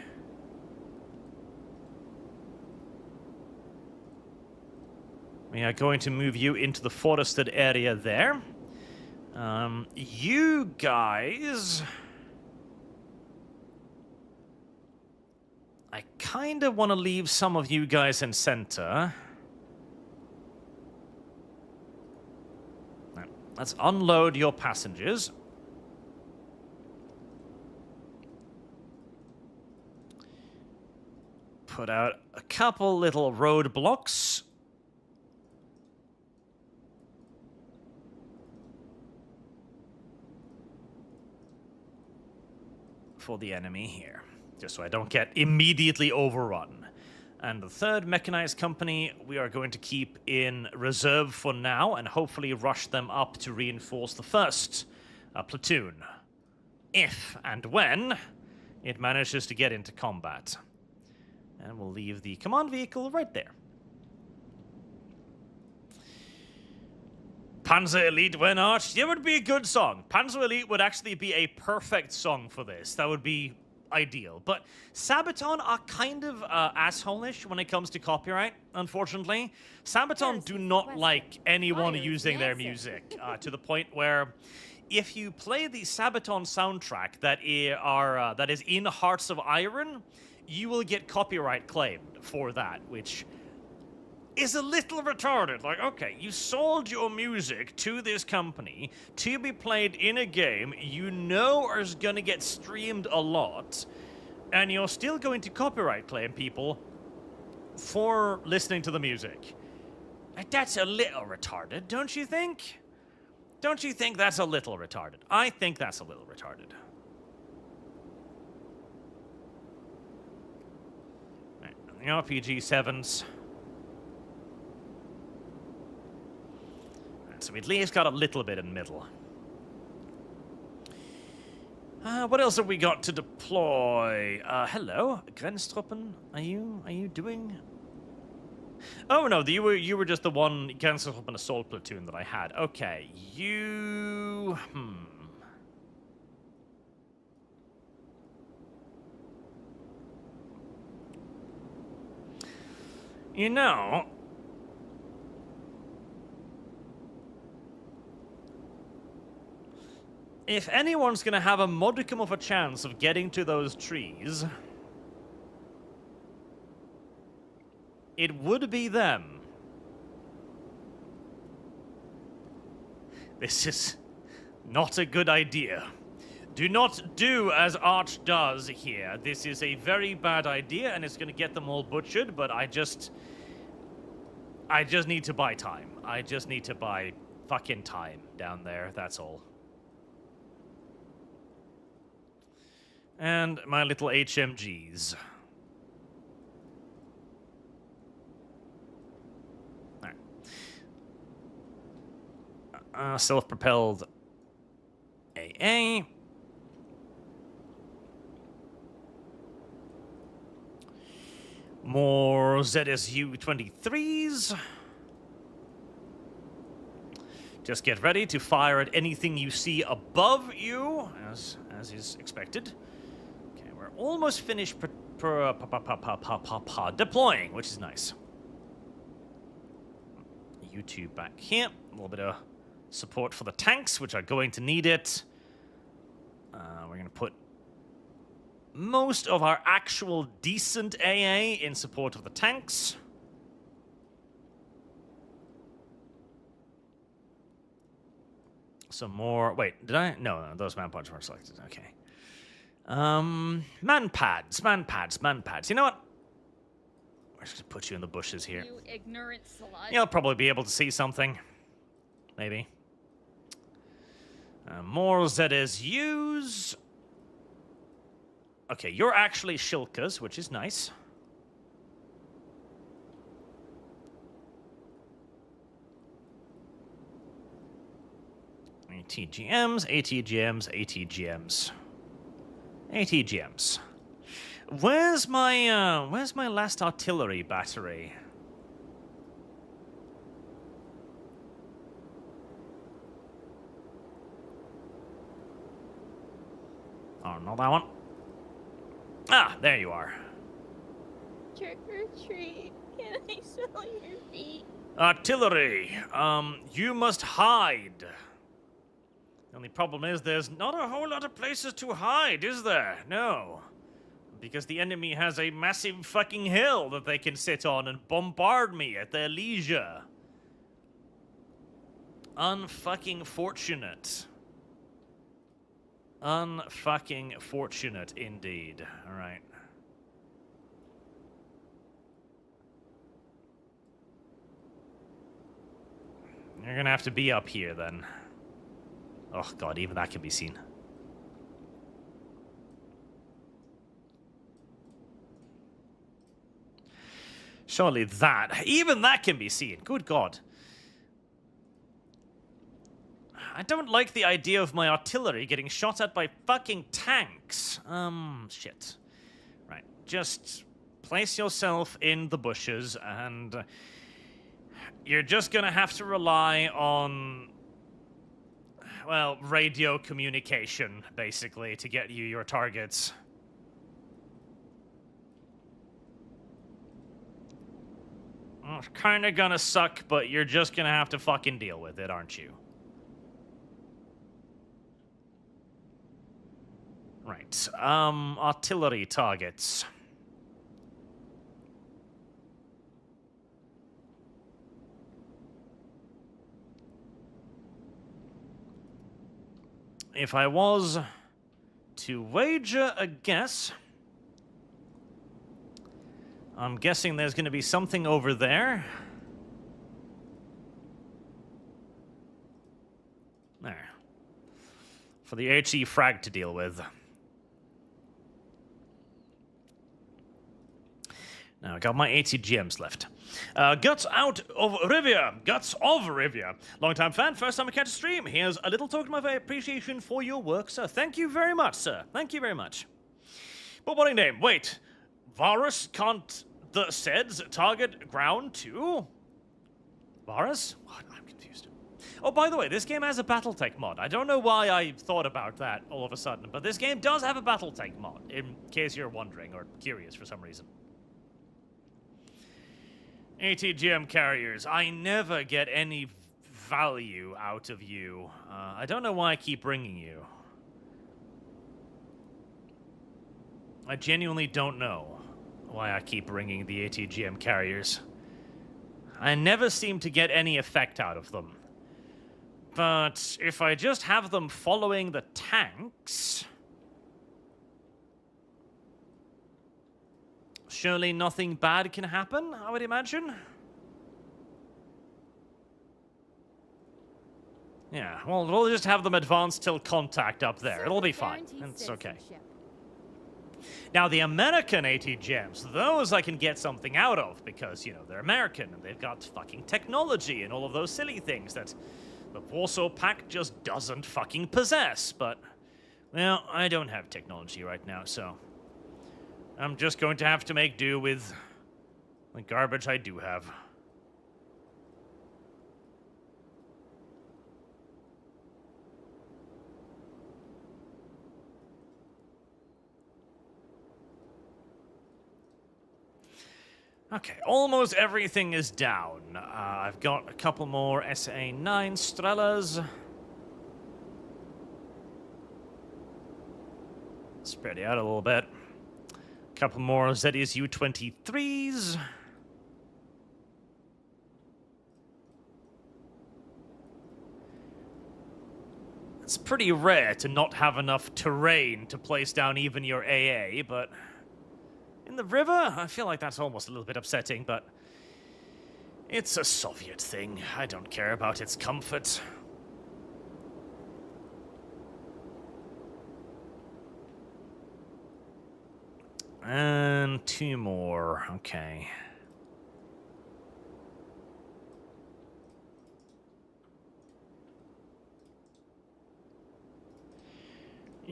We are going to move you into the forested area there. You guys... I kind of want to leave some of you guys in center. Let's unload your passengers. Put out a couple little roadblocks. For the enemy here, just so I don't get immediately overrun. And the third mechanized company we are going to keep in reserve for now and hopefully rush them up to reinforce the first platoon. If and when it manages to get into combat. And we'll leave the command vehicle right there. Panzer Elite when arched. That would be a good song. Panzer Elite would actually be a perfect song for this. That would be ideal. But Sabaton are kind of asshole-ish when it comes to copyright, unfortunately. Sabaton do not like anyone using their music, to the point where if you play the Sabaton soundtrack that is in Hearts of Iron, you will get copyright claimed for that, which is a little retarded. Like, okay, you sold your music to this company to be played in a game you know is going to get streamed a lot, and you're still going to copyright claim people for listening to the music. Like, that's a little retarded, don't you think? Don't you think that's a little retarded? I think that's a little retarded. Right, the RPG 7s. So we at least got a little bit in the middle. What else have we got to deploy? Hello, Grenztruppen. Are you doing? Oh no, you were just the one Grenztruppen assault platoon that I had. Okay, you. You know. If anyone's going to have a modicum of a chance of getting to those trees, it would be them. This is not a good idea. Do not do as Arch does here. This is a very bad idea, and it's going to get them all butchered, but I just need to buy time. I just need to buy fucking time down there, that's all. And my little HMGs. Alright. Self-propelled AA. More ZSU-23s. Just get ready to fire at anything you see above you, as is expected. Almost finished deploying, which is nice. YouTube back here. A little bit of support for the tanks, which are going to need it. We're going to put most of our actual decent AA in support of the tanks. Some more. Wait, did I? No, those manpods weren't selected. Okay. Man-pads. You know what? We're just gonna put you in the bushes here. You ignorant slut. You'll probably be able to see something. Maybe. More ZSUs. Okay, you're actually Shilkas, which is nice. ATGMs. Where's my last artillery battery? Oh, not that one. Ah, there you are. Trick or treat. Can I smell your feet? Artillery. You must hide. The only problem is there's not a whole lot of places to hide, is there? No. Because the enemy has a massive fucking hill that they can sit on and bombard me at their leisure. Unfucking fortunate. Unfucking fortunate indeed. Alright. You're gonna have to be up here then. Oh god, even that can be seen. Surely that, even that can be seen. Good god. I don't like the idea of my artillery getting shot at by fucking tanks. Shit. Right, just place yourself in the bushes and you're just gonna have to rely on, well, radio communication, basically, to get you your targets. kind of gonna suck, but you're just gonna have to fucking deal with it, aren't you? Right, artillery targets. If I was to wager a guess, I'm guessing there's going to be something over there. There. For the HE frag to deal with. Now, I got my 80 GMs left. Guts out of Rivia. Guts of Rivia. Long-time fan, first time I catch a stream. Here's a little token of my appreciation for your work, sir. Thank you very much, sir. Thank you very much. But what a name. Wait. Varus can't the SEDS target ground too? Varus? What? I'm confused. Oh, by the way, this game has a Battletech mod. I don't know why I thought about that all of a sudden, but this game does have a Battletech mod, in case you're wondering or curious for some reason. ATGM carriers, I never get any value out of you. I don't know why I keep bringing you. I genuinely don't know why I keep bringing the ATGM carriers. I never seem to get any effect out of them. But if I just have them following the tanks, surely nothing bad can happen, I would imagine. Yeah, well, we'll just have them advance till contact up there. It'll be fine. It's okay. Now, the American ATGMs, those I can get something out of because, you know, they're American and they've got fucking technology and all of those silly things that the Warsaw Pact just doesn't fucking possess. But, well, I don't have technology right now, so I'm just going to have to make do with the garbage I do have. Okay, almost everything is down. I've got a couple more SA-9 Strelas. Spread it out a little bit. A couple more ZSU-23s. It's pretty rare to not have enough terrain to place down even your AA, but in the river, I feel like that's almost a little bit upsetting, but it's a Soviet thing. I don't care about its comfort. And two more. Okay.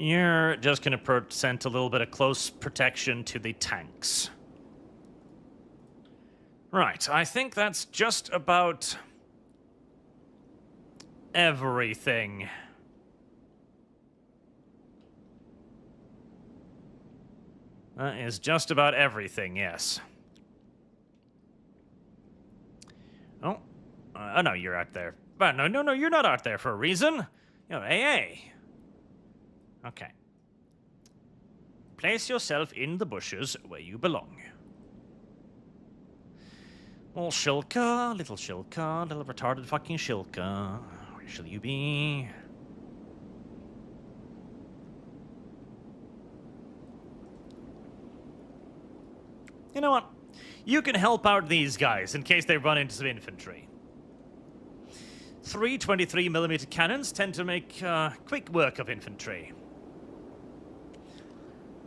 You're just going to present a little bit of close protection to the tanks. Right, I think that's just about everything. That is just about everything, yes. Oh, no, you're out there. But no, you're not out there for a reason. You're AA. Okay. Place yourself in the bushes where you belong. Little Shilka, little retarded fucking Shilka. Where shall you be? You know what? You can help out these guys in case they run into some infantry. 323mm cannons tend to make quick work of infantry.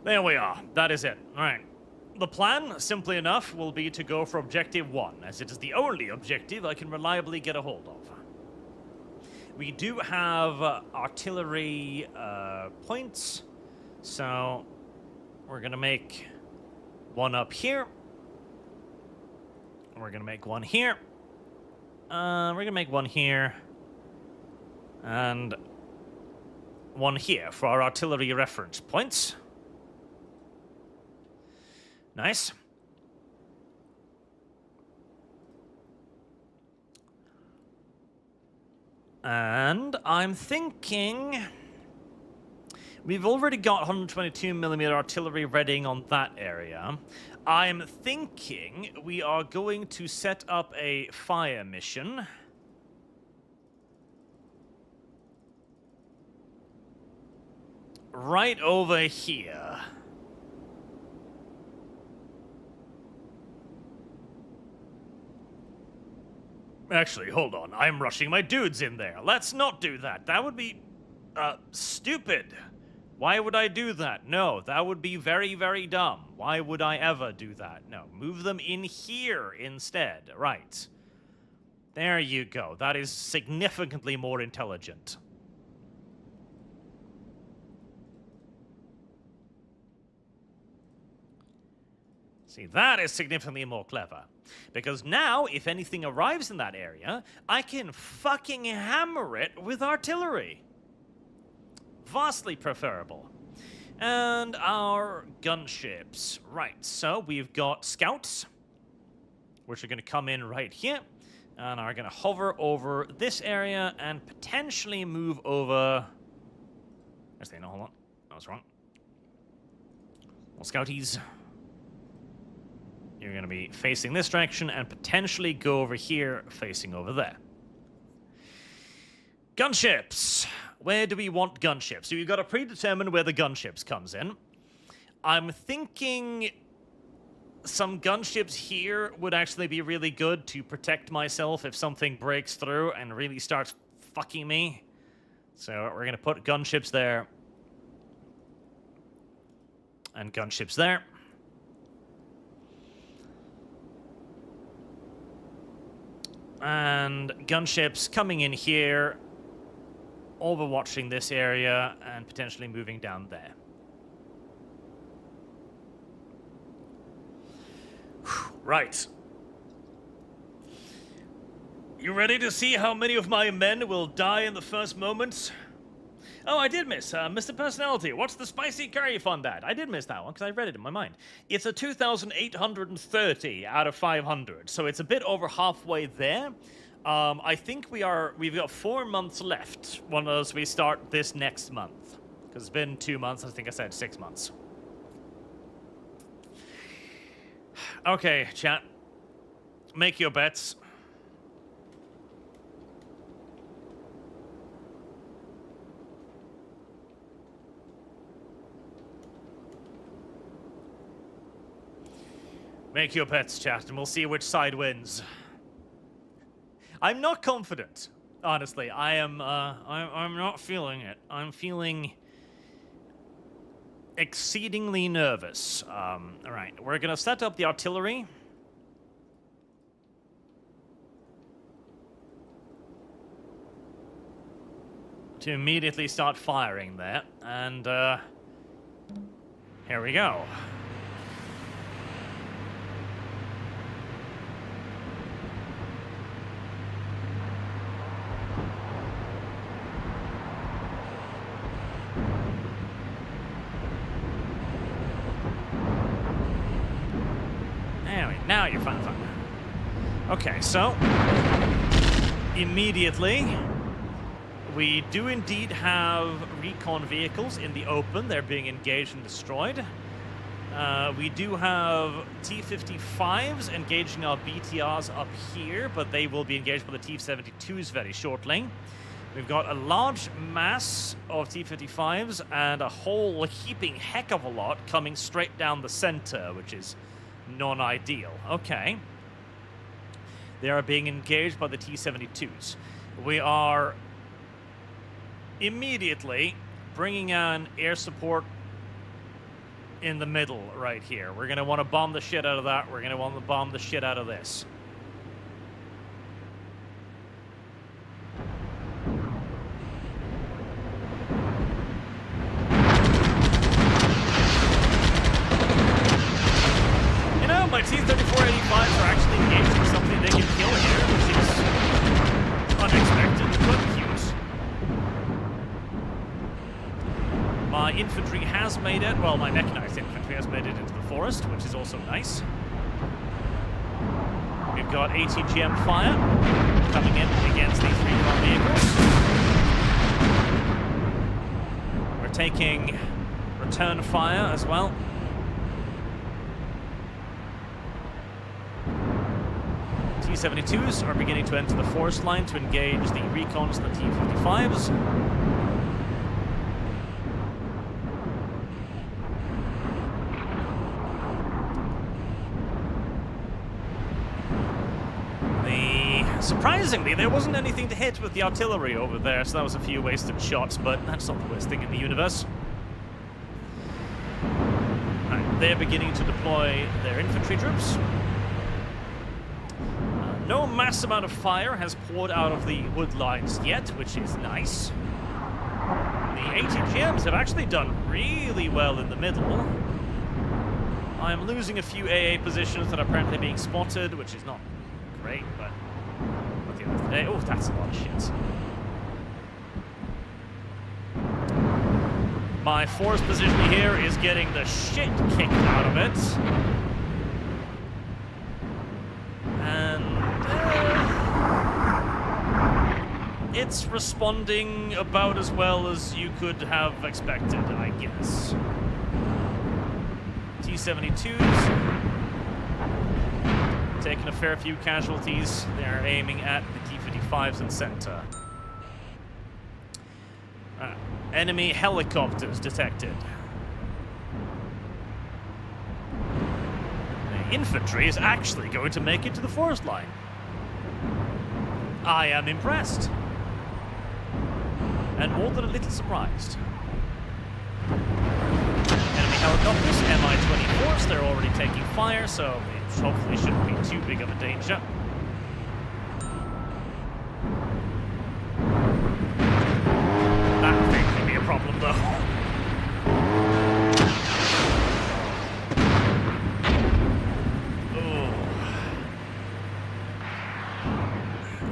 There we are. That is it. All right. The plan, simply enough, will be to go for Objective 1, as it is the only objective I can reliably get a hold of. We do have artillery points, so we're going to make one up here. We're going to make one here. We're going to make one here. And one here for our artillery reference points. Nice. And I'm thinking we've already got 122mm artillery readying on that area. I'm thinking we are going to set up a fire mission. Right over here. Actually, hold on. I'm rushing my dudes in there. Let's not do that. That would be, stupid. Why would I do that? No, that would be very, very dumb. Why would I ever do that? No, move them in here instead. Right. There you go. That is significantly more intelligent. See, that is significantly more clever. Because now, if anything arrives in that area, I can fucking hammer it with artillery. Vastly preferable. And our gunships. Right, so we've got scouts, which are going to come in right here, and are going to hover over this area and potentially move over... Actually, no, hold on. I was wrong. Well, scouties... You're going to be facing this direction and potentially go over here, facing over there. Gunships. Where do we want gunships? So we've got to predetermine where the gunships comes in. I'm thinking some gunships here would actually be really good to protect myself if something breaks through and really starts fucking me. So we're going to put gunships there. And gunships there. And gunships coming in here, overwatching this area, and potentially moving down there. Right. You ready to see how many of my men will die in the first moments? Oh, I did miss. Mr. Personality, what's the spicy curry fund at? I did miss that one because I read it in my mind. It's a 2,830 out of 500, so it's a bit over halfway there. I think we've got 4 months left once we start this next month. Because it's been 2 months, I think I said 6 months. Okay, chat. Make your bets. Make your bets, chat, and we'll see which side wins. I'm not confident, honestly. I'm not feeling it. I'm feeling exceedingly nervous. All right, we're gonna set up the artillery. To immediately start firing there, and here we go. Now you're fine. Okay, so immediately we do indeed have recon vehicles in the open. They're being engaged and destroyed. We do have T-55s engaging our BTRs up here, but they will be engaged by the T-72s very shortly. We've got a large mass of T-55s and a whole heaping heck of a lot coming straight down the center, which is non-ideal. Okay. They are being engaged by the T-72s. We are immediately bringing on air support in the middle right here. We're going to want to bomb the shit out of that. We're going to want to bomb the shit out of this. My T-3485s are actually engaged in something they can kill here, which is unexpected but cute. My infantry has made it, well, my mechanized infantry has made it into the forest, which is also nice. We've got ATGM fire coming in against these recon vehicles. We're taking return fire as well. T-72s are beginning to enter the forest line to engage the recons and the T-55s. Surprisingly, there wasn't anything to hit with the artillery over there, so that was a few wasted shots, but that's not the worst thing in the universe. Right, they're beginning to deploy their infantry troops. No mass amount of fire has poured out of the wood lines yet, which is nice. The ATGMs have actually done really well in the middle. I'm losing a few AA positions that are apparently being spotted, which is not great, but at the end of the day, oh, that's a lot of shit. My force position here is getting the shit kicked out of it. And it's responding about as well as you could have expected, I guess. T-72s taking a fair few casualties. They're aiming at the T-55s in center. Enemy helicopters detected. The infantry is actually going to make it to the forest line. I am impressed. And more than a little surprised. Enemy helicopters, Mi-24s, they're already taking fire, so it hopefully shouldn't be too big of a danger. That thing could be a problem, though.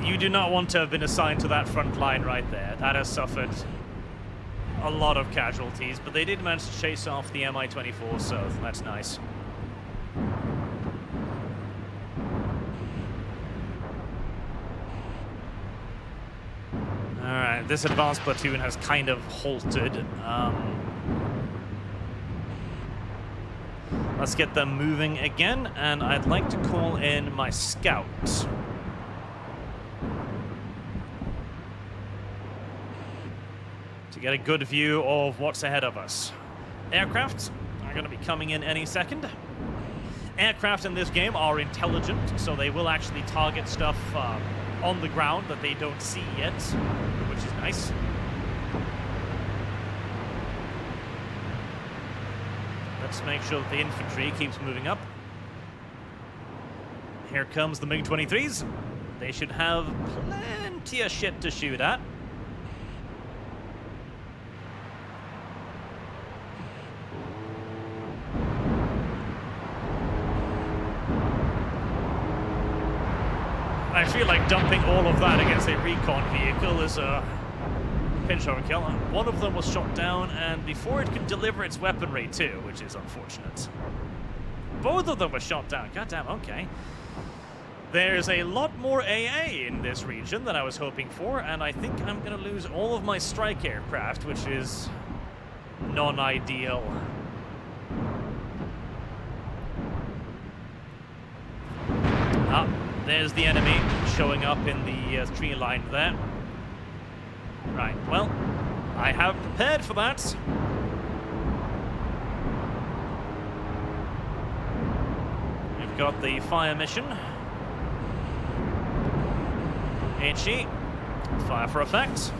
You do not want to have been assigned to that front line right there. That has suffered a lot of casualties, but they did manage to chase off the Mi-24, so that's nice. Alright, this advanced platoon has kind of halted. Let's get them moving again, and I'd like to call in my scouts. To get a good view of what's ahead of us. Aircraft are going to be coming in any second. Aircraft in this game are intelligent, so they will actually target stuff on the ground that they don't see yet, which is nice. Let's make sure that the infantry keeps moving up. Here comes the MiG-23s. They should have plenty of shit to shoot at. I feel like dumping all of that against a recon vehicle is a pinch overkill. One of them was shot down, and before it could deliver its weaponry too, which is unfortunate. Both of them were shot down. Goddamn, okay. There's a lot more AA in this region than I was hoping for, and I think I'm going to lose all of my strike aircraft, which is non-ideal. There's the enemy showing up in the tree line there. Right, well, I have prepared for that. We've got the fire mission. HE, fire for effect.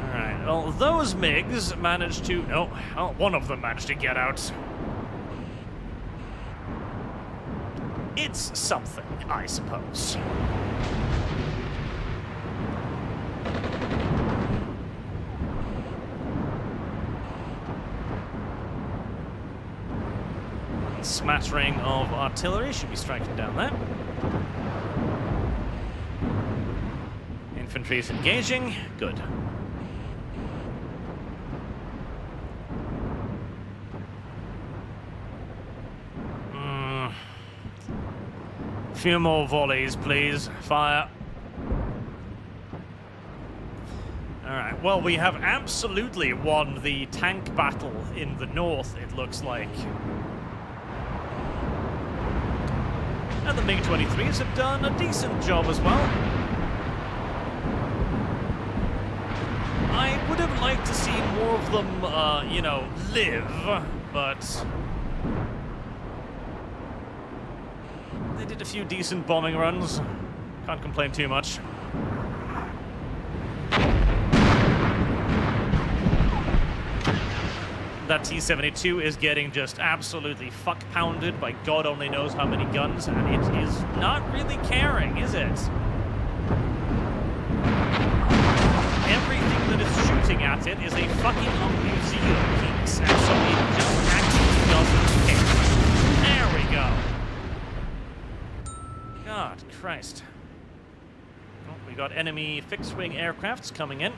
Alright, well, those MiGs managed to... Oh, one of them managed to get out. It's something, I suppose. Smattering of artillery should be striking down there. Infantry is engaging. Good. Few more volleys, please. Fire. Alright, well, we have absolutely won the tank battle in the north, it looks like. And the MiG-23s have done a decent job as well. I would have liked to see more of them, you know, live, but they did a few decent bombing runs. Can't complain too much. That T-72 is getting just absolutely fuck-pounded by God only knows how many guns, and it is not really caring, is it? Everything that is shooting at it is a fucking museum piece, and so it just actually doesn't care. There we go. God Christ. Oh, we got enemy fixed-wing aircrafts coming in.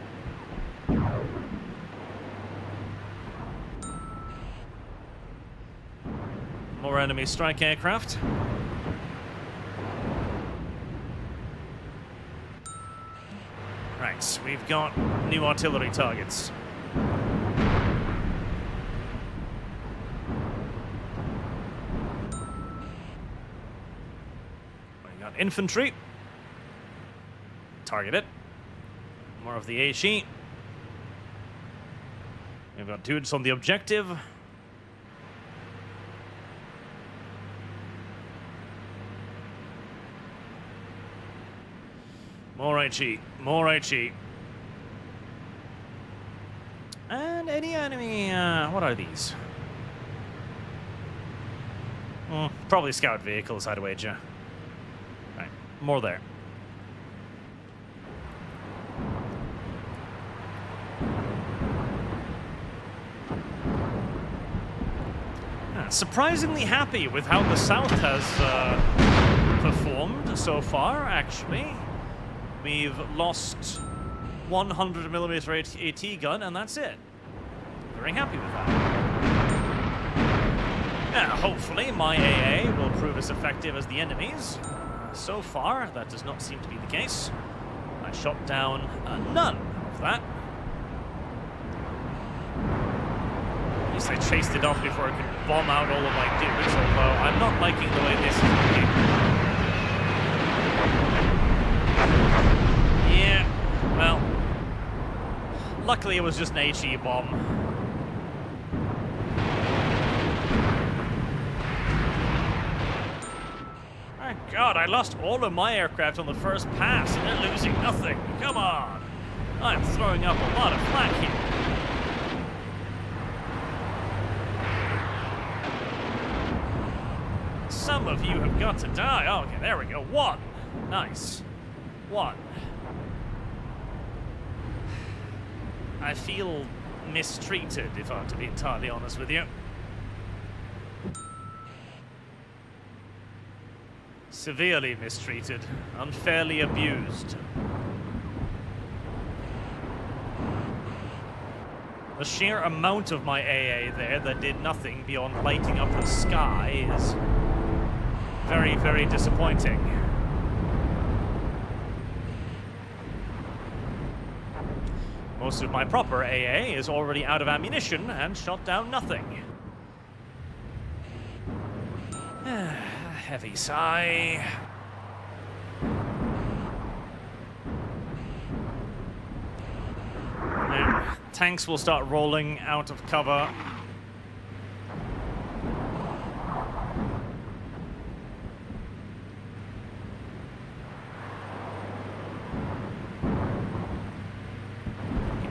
More enemy strike aircraft. Right, we've got new artillery targets. We got infantry. Target it. More of the HE. We've got dudes on the objective. More HE, more HE. And any enemy, what are these? Probably scout vehicles, I'd wager. Right, more there. Surprisingly happy with how the South has performed so far, actually. We've lost 100mm AT gun, and that's it. Very happy with that. Yeah, hopefully my AA will prove as effective as the enemy's. So far, that does not seem to be the case. I shot down none of that. At least I chased it off before I could bomb out all of my dudes, although I'm not liking the way this is looking. Yeah, well, luckily it was just an HE bomb. My God, I lost all of my aircraft on the first pass, and they're losing nothing. Come on. I'm throwing up a lot of flak here. Some of you have got to die. Oh, okay, there we go. One. Nice. One. I feel mistreated, if I'm to be entirely honest with you. Severely mistreated, unfairly abused. The sheer amount of my AA there that did nothing beyond lighting up the sky is very, very disappointing. Most of my proper AA is already out of ammunition and shot down nothing. Heavy sigh. Now, tanks will start rolling out of cover.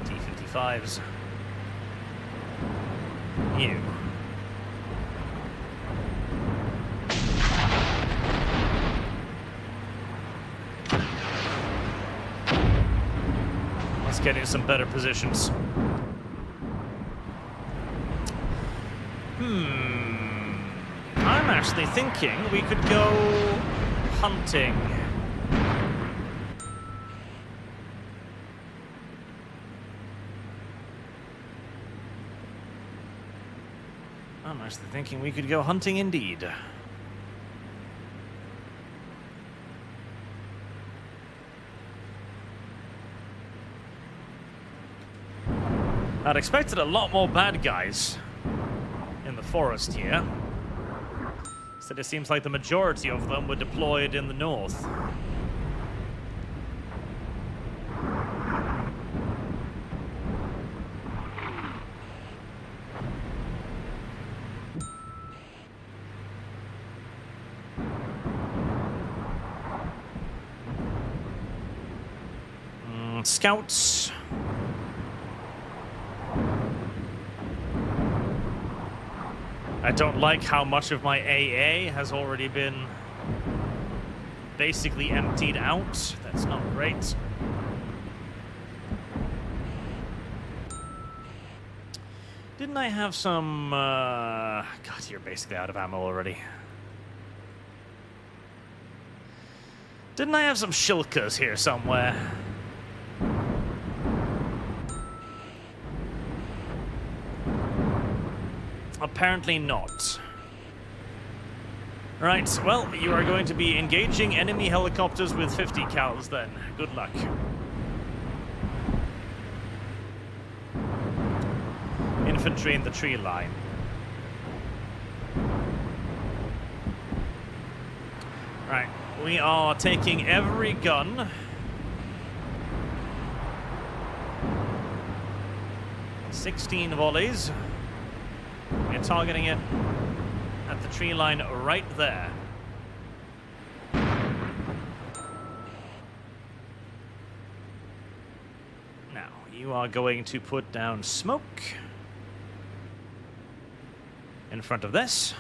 T-55s. You. Let's get in some better positions. I'm actually thinking we could go hunting. I'm actually thinking we could go hunting indeed. I'd expected a lot more bad guys in the forest here. Instead, it seems like the majority of them were deployed in the north. Scouts. I don't like how much of my AA has already been basically emptied out. That's not great. Didn't I have some... God, you're basically out of ammo already. Didn't I have some shilkas here somewhere? Apparently not. Right, well, you are going to be engaging enemy helicopters with 50 cals then. Good luck. Infantry in the tree line. Right, we are taking every gun. "16 volleys. We're targeting it at the tree line right there. Now, you are going to put down smoke in front of this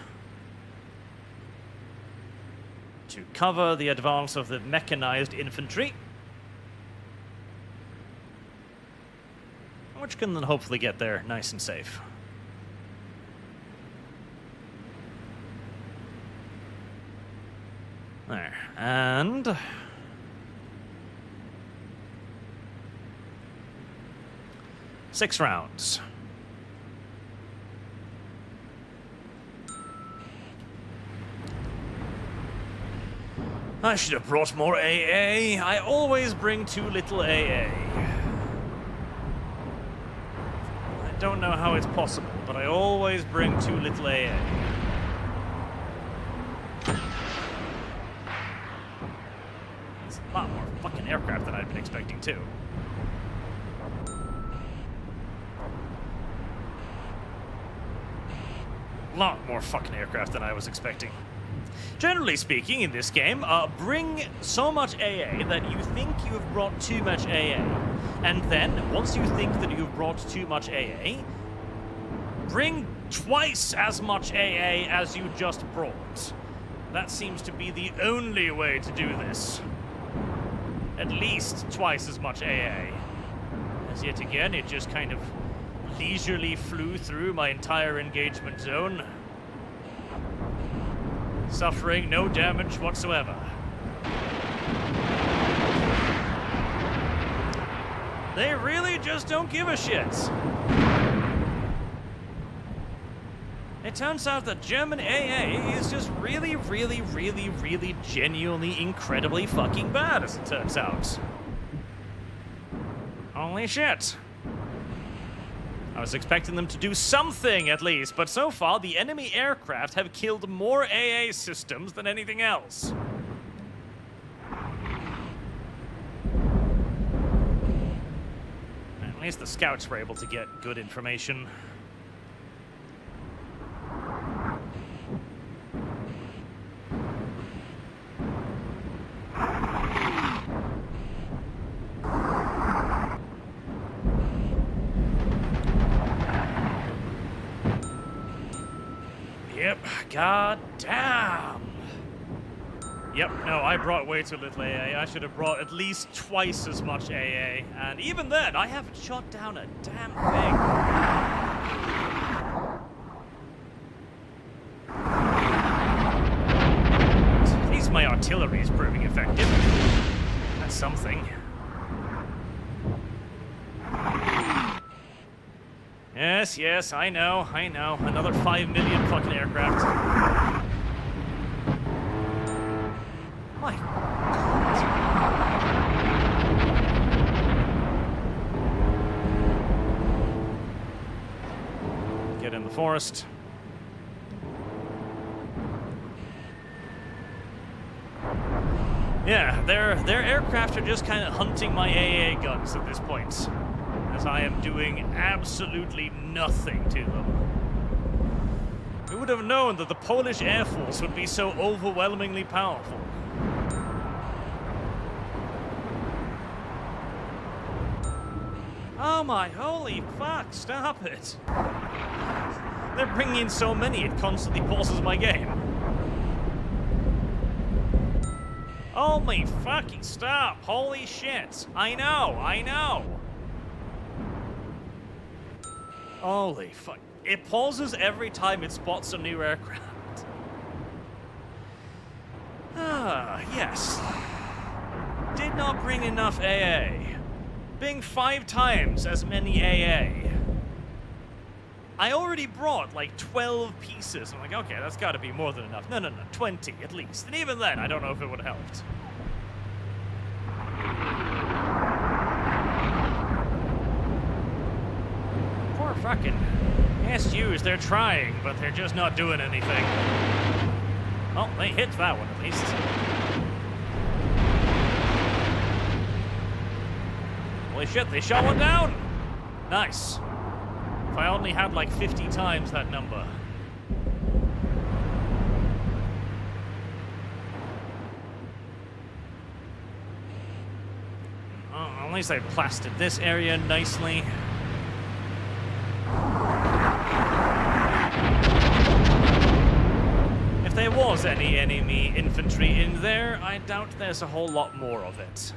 to cover the advance of the mechanized infantry, which can then hopefully get there nice and safe. There, and 6 rounds. I should have brought more AA. I always bring too little AA. I don't know how it's possible, but I always bring too little AA. There's a lot more fucking aircraft than I'd been expecting too. A lot more fucking aircraft than I was expecting. Generally speaking, in this game, bring so much AA that you think you have brought too much AA. And then, once you think that you've brought too much AA, bring twice as much AA as you just brought. That seems to be the only way to do this. At least twice as much AA. As yet again, it just kind of leisurely flew through my entire engagement zone, suffering no damage whatsoever. They really just don't give a shit. It turns out that German AA is just really, really, really, really genuinely incredibly fucking bad, as it turns out. Holy shit. I was expecting them to do something at least, but so far the enemy aircraft have killed more AA systems than anything else. At least the scouts were able to get good information. Yep, god damn. Yep, no, I brought way too little AA. I should have brought at least twice as much AA. And even then, I haven't shot down a damn thing. At least my artillery is proving effective. That's something. Yes, yes, I know. Another 5 million fucking aircraft. My God. the forest. Yeah, their aircraft are just kind of hunting my AA guns at this point, as I am doing absolutely nothing to them. Who would have known that the Polish Air Force would be so overwhelmingly powerful? Oh my holy fuck, stop it. They're bringing in so many, it constantly pauses my game. Oh my fucking stop, holy shit. I know. Holy fuck. It pauses every time it spots a new aircraft. Ah, yes. Did not bring enough AA. Being 5 times as many AA. I already brought like 12 pieces. I'm like, okay, that's gotta be more than enough. No, 20 at least. And even then, I don't know if it would have helped. Poor fucking SUs, they're trying, but they're just not doing anything. Well, they hit that one at least. Holy shit, they shot one down! Nice. If I only had like 50 times that number. Oh, at least I plastered this area nicely. If there was any enemy infantry in there, I doubt there's a whole lot more of it.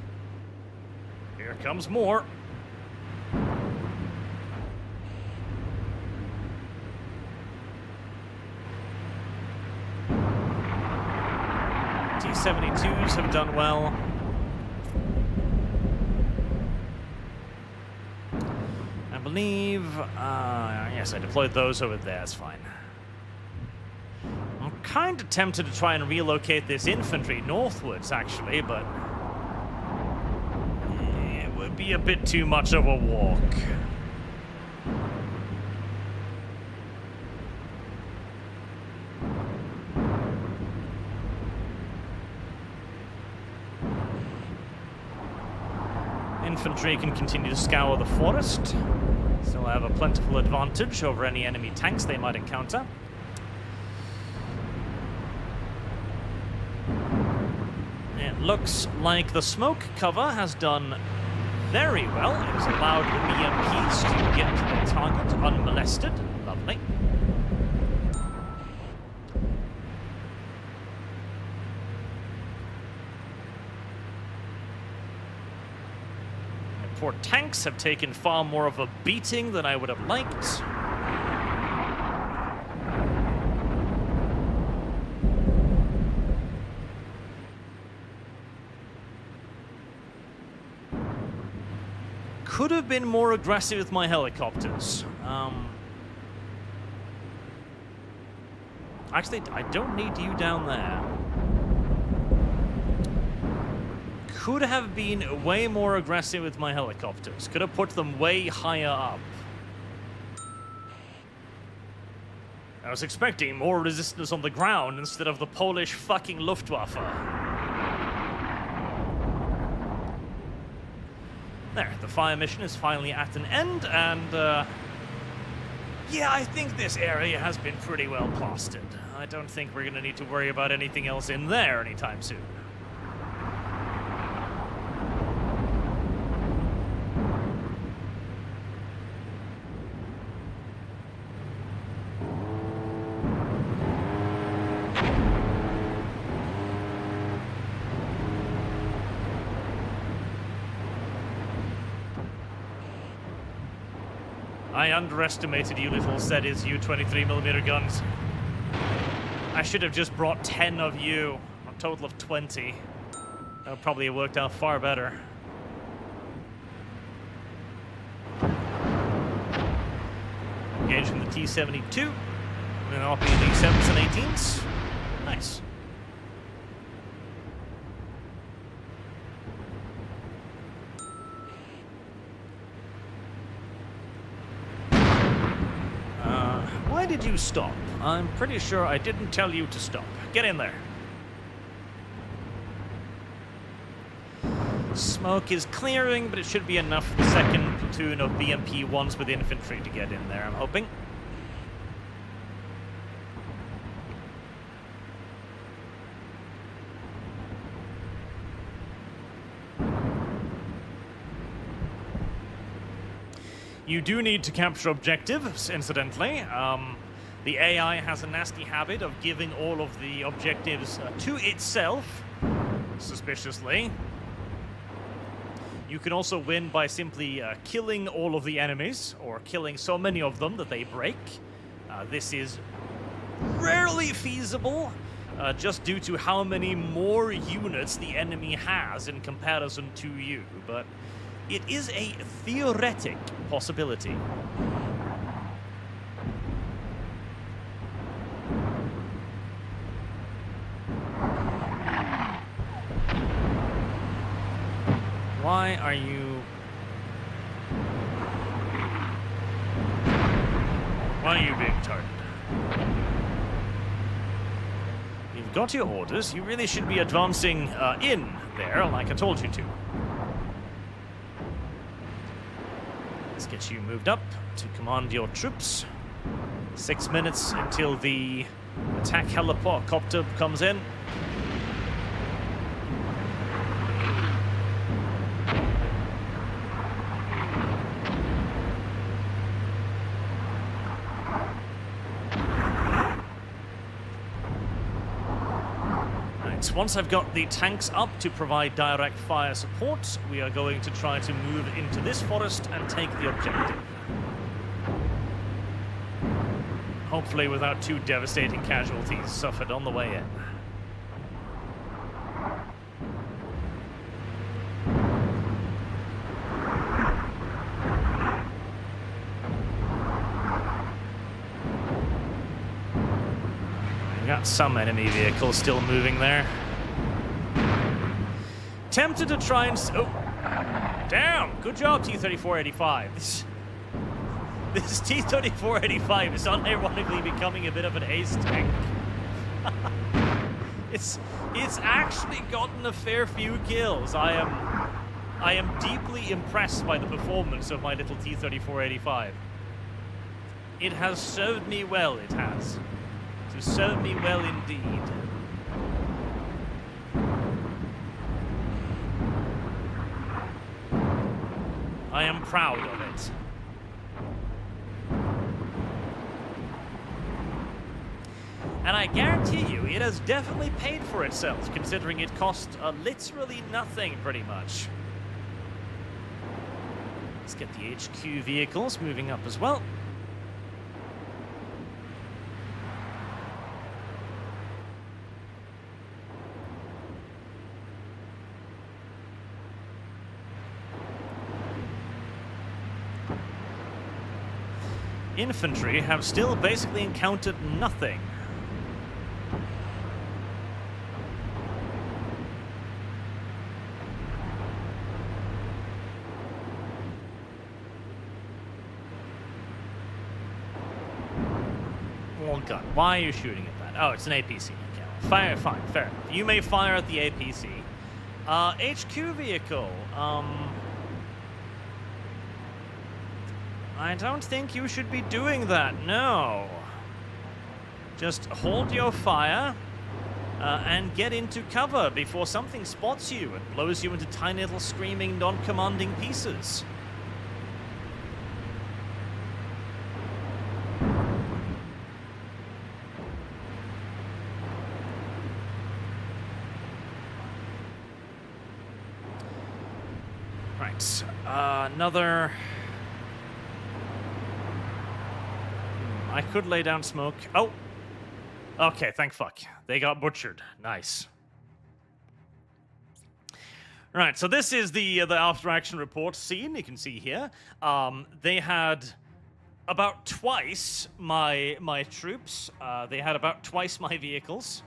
Here comes more. T-72s have done well. I believe, yes, I deployed those over there, that's fine. I'm kind of tempted to try and relocate this infantry northwards, actually, but it would be a bit too much of a walk. Infantry can continue to scour the forest, so I have a plentiful advantage over any enemy tanks they might encounter. It looks like the smoke cover has done very well. It has allowed the BMPs to get to their target unmolested. Lovely. Poor tanks have taken far more of a beating than I would have liked. Could have been more aggressive with my helicopters. Actually, I don't need you down there. Could have been way more aggressive with my helicopters. Could have put them way higher up. I was expecting more resistance on the ground instead of the Polish fucking Luftwaffe. There, the fire mission is finally at an end, and yeah, I think this area has been pretty well plastered. I don't think we're gonna need to worry about anything else in there anytime soon. I underestimated you little Zeddy's U-23mm guns. I should have just brought 10 of you, a total of 20. That would probably have worked out far better. Engage from the T-72, and then I'll be the 7s and 18s. Nice. Why did you stop? I'm pretty sure I didn't tell you to stop. Get in there. Smoke is clearing, but it should be enough for the second platoon of BMP-1s with infantry to get in there, I'm hoping. You do need to capture objectives, incidentally. The AI has a nasty habit of giving all of the objectives to itself, suspiciously. You can also win by simply killing all of the enemies, or killing so many of them that they break. This is rarely feasible, just due to how many more units the enemy has in comparison to you, but it is a theoretic possibility. Why are you... Why are you being targeted? You've got your orders. You really should be advancing in there, like I told you to. Let's get you moved up to command your troops. 6 minutes until the attack helicopter comes in. Once I've got the tanks up to provide direct fire support, we are going to try to move into this forest and take the objective. Hopefully without too devastating casualties suffered on the way in. We've got some enemy vehicles still moving there. Tempted to try and... Oh! Damn! Good job, T-3485. This T-3485 is unironically becoming a bit of an ace tank. It's actually gotten a fair few kills. I am deeply impressed by the performance of my little T-3485. It has served me well, it has. It has served me well indeed. I am proud of it. And I guarantee you, it has definitely paid for itself, considering it cost literally nothing, pretty much. Let's get the HQ vehicles moving up as well. Infantry have still basically encountered nothing. Oh god, why are you shooting at that? Oh, it's an APC. Okay. Fire, fine, fair enough. You may fire at the APC. HQ vehicle, I don't think you should be doing that, no. Just hold your fire and get into cover before something spots you and blows you into tiny little screaming, non-commanding pieces. Right, another... I could lay down smoke. Oh! Okay, thank fuck. They got butchered. Nice. Right, so this is the after action report scene. You can see here. They had about twice my troops. They had about twice my vehicles.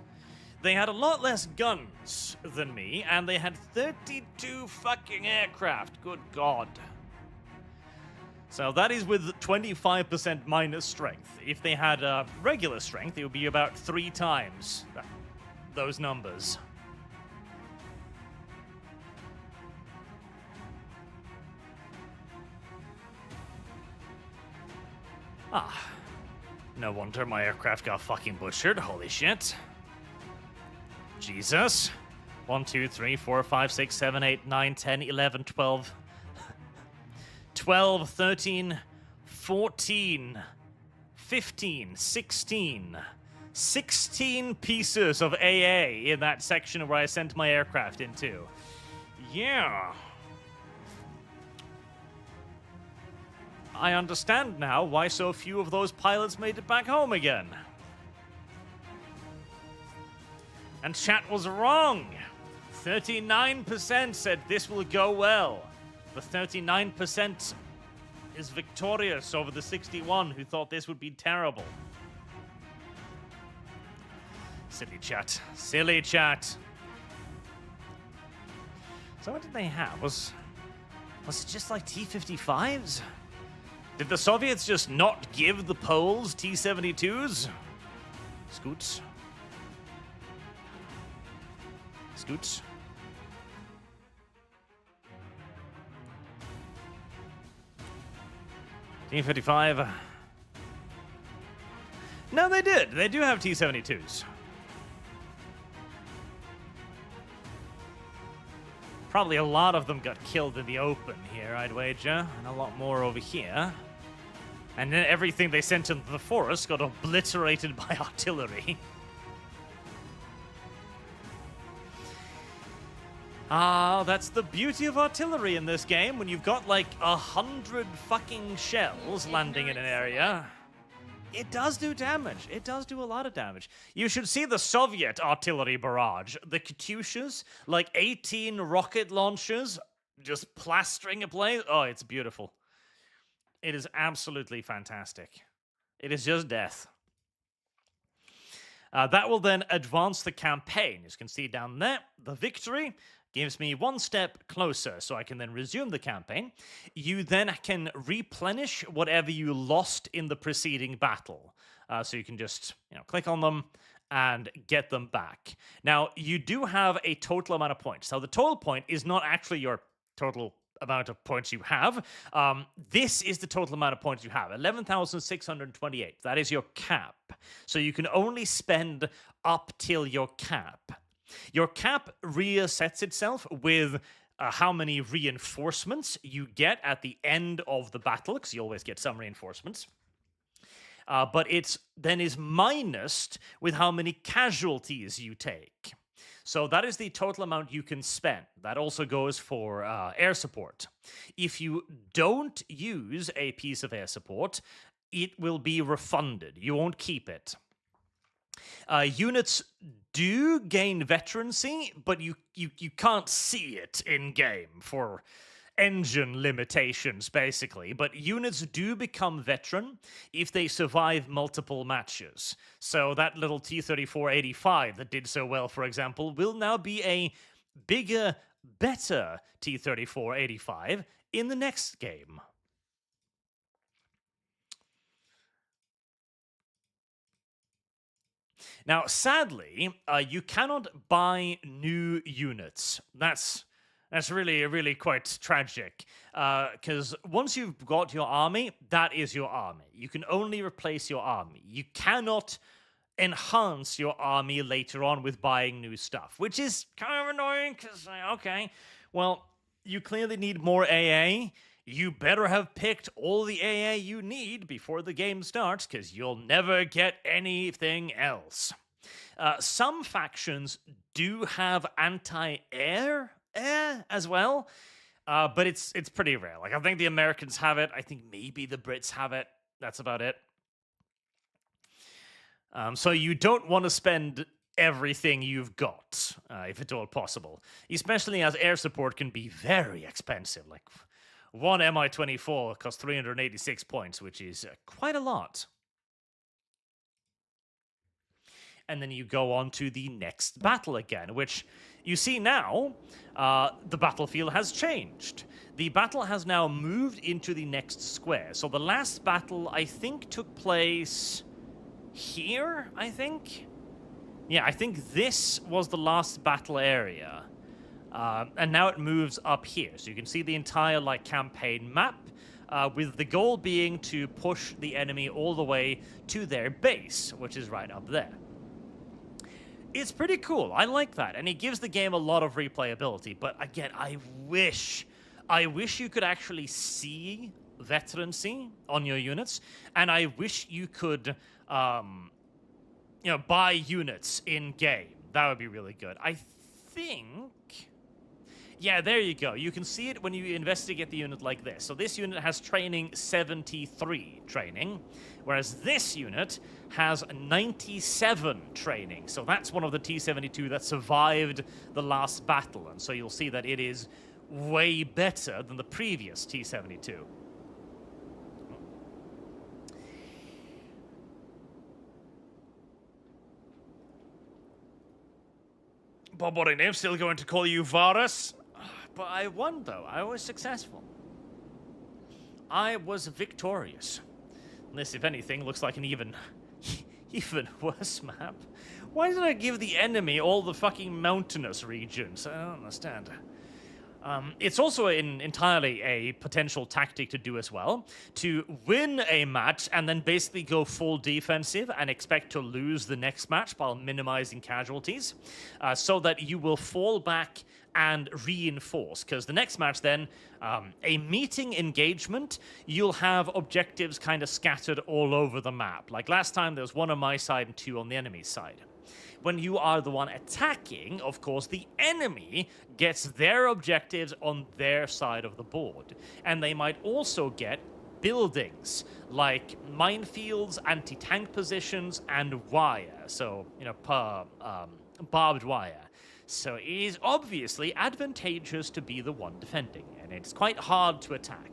They had a lot less guns than me, and they had 32 fucking aircraft. Good God. So that is with 25% minus strength. If they had regular strength, it would be about 3 times those numbers. Ah. No wonder my aircraft got fucking butchered. Holy shit. Jesus. 1, 2, 3, 4, 5, 6, 7, 8, 9, 10, 11, 12. 12, 13, 14, 15, 16. 16 pieces of AA in that section where I sent my aircraft into. Yeah. I understand now why so few of those pilots made it back home again. And chat was wrong. 39% said this will go well. The 39% is victorious over the 61 who thought this would be terrible. Silly chat. Silly chat. So what did they have? Was it just like T-55s? Did the Soviets just not give the Poles T-72s? Scoots. Scoots. T-55. No, they did. They do have T-72s. Probably a lot of them got killed in the open here, I'd wager. And a lot more over here. And then everything they sent into the forest got obliterated by artillery. Ah, that's the beauty of artillery in this game. When you've got like 100 fucking shells landing in an area, it does do damage. It does do a lot of damage. You should see the Soviet artillery barrage. The Katyushas, like 18 rocket launchers, just plastering a place. Oh, it's beautiful. It is absolutely fantastic. It is just death. That will then advance the campaign. As you can see down there, the victory gives me one step closer, so I can then resume the campaign. You then can replenish whatever you lost in the preceding battle. So you can just, click on them and get them back. Now, you do have a total amount of points. So the total point is not actually your total amount of points you have. This is the total amount of points you have, 11,628. That is your cap. So you can only spend up till your cap. Your cap resets itself with how many reinforcements you get at the end of the battle, because you always get some reinforcements. But it then is minused with how many casualties you take. So that is the total amount you can spend. That also goes for air support. If you don't use a piece of air support, it will be refunded. You won't keep it. Units do gain veterancy, but you can't see it in-game for engine limitations, basically. But units do become veteran if they survive multiple matches. So that little T-34-85 that did so well, for example, will now be a bigger, better T-34-85 in the next game. Now, sadly, you cannot buy new units. That's really, really quite tragic. Because once you've got your army, that is your army. You can only replace your army. You cannot enhance your army later on with buying new stuff, which is kind of annoying because, okay, well, you clearly need more AA. You better have picked all the AA you need before the game starts, because you'll never get anything else. Some factions do have anti-air as well, but it's pretty rare. Like, I think the Americans have it. I think maybe the Brits have it. That's about it. So you don't want to spend everything you've got, if at all possible, especially as air support can be very expensive. Like, one Mi-24 costs 386 points, which is quite a lot. And then you go on to the next battle again, which you see now, the battlefield has changed. the battle has now moved into the next square. So the last battle, I think, took place here, I think? Yeah, I think this was the last battle area. And now it moves up here. So you can see the entire, like, campaign map, with the goal being to push the enemy all the way to their base, which is right up there. It's pretty cool. I like that. And it gives the game a lot of replayability. But again, I wish you could actually see veterancy on your units. And I wish you could, buy units in-game. That would be really good. I think... Yeah, there you go. You can see it when you investigate the unit like this. So this unit has training 73 training, whereas this unit has 97 training. So that's one of the T-72 that survived the last battle. And so you'll see that it is way better than the previous T-72. Bob, what I'm still going to call you Varus? But I won, though. I was successful. I was victorious. This, if anything, looks like an even worse map. Why did I give the enemy all the fucking mountainous regions? I don't understand. It's also entirely a potential tactic to do as well, to win a match and then basically go full defensive and expect to lose the next match while minimizing casualties, so that you will fall back and reinforce. Because the next match then, a meeting engagement, you'll have objectives kind of scattered all over the map. Like last time, there was one on my side and two on the enemy's side. When you are the one attacking, of course, the enemy gets their objectives on their side of the board. And they might also get buildings, like minefields, anti-tank positions, and wire. So, barbed wire. So it is obviously advantageous to be the one defending, and it's quite hard to attack.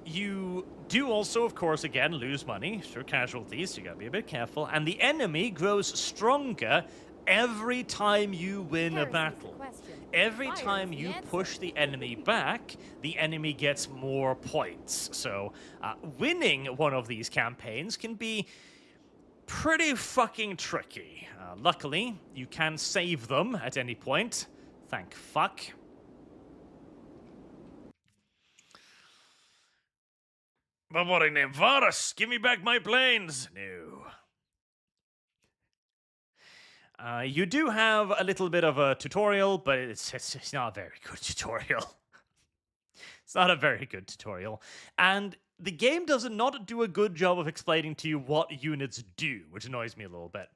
You do also, of course, again, lose money through casualties, so you gotta be a bit careful. And the enemy grows stronger every time you win a battle. Every time you push the enemy back, the enemy gets more points. So winning one of these campaigns can be pretty fucking tricky. Luckily, you can save them at any point. Thank fuck. But what a name, Varus! Give me back my planes! No. You do have a little bit of a tutorial, but it's not a very good tutorial. It's not a very good tutorial. And the game does not do a good job of explaining to you what units do, which annoys me a little bit.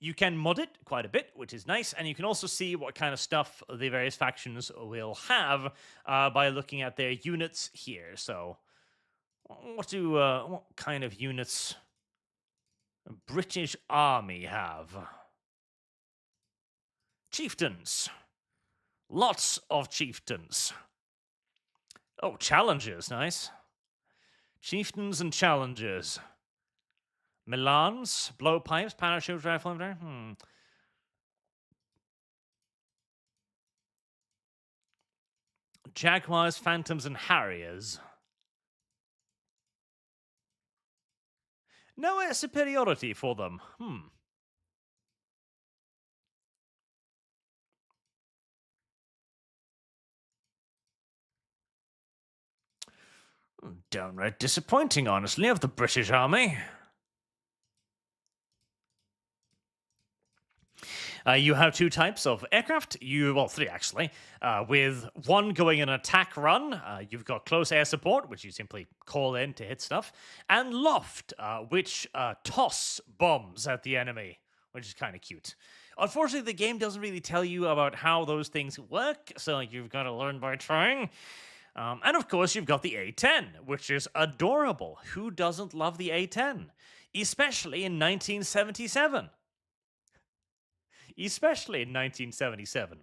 You can mod it quite a bit, which is nice, and you can also see what kind of stuff the various factions will have by looking at their units here. So, what kind of units the British Army have? Chieftains. Lots of chieftains. Oh, challengers, nice. Chieftains and challengers. Milans, blowpipes, parachute rifle. Jaguars, Phantoms, and Harriers. No superiority for them. Downright disappointing, honestly, of the British Army. You have two types of aircraft. Well, three actually. With one going in an attack run, you've got close air support, which you simply call in to hit stuff, and loft, which toss bombs at the enemy, which is kind of cute. Unfortunately, the game doesn't really tell you about how those things work, so you've got to learn by trying. And of course, you've got the A-10, which is adorable. Who doesn't love the A-10? Especially in 1977. Especially in 1977.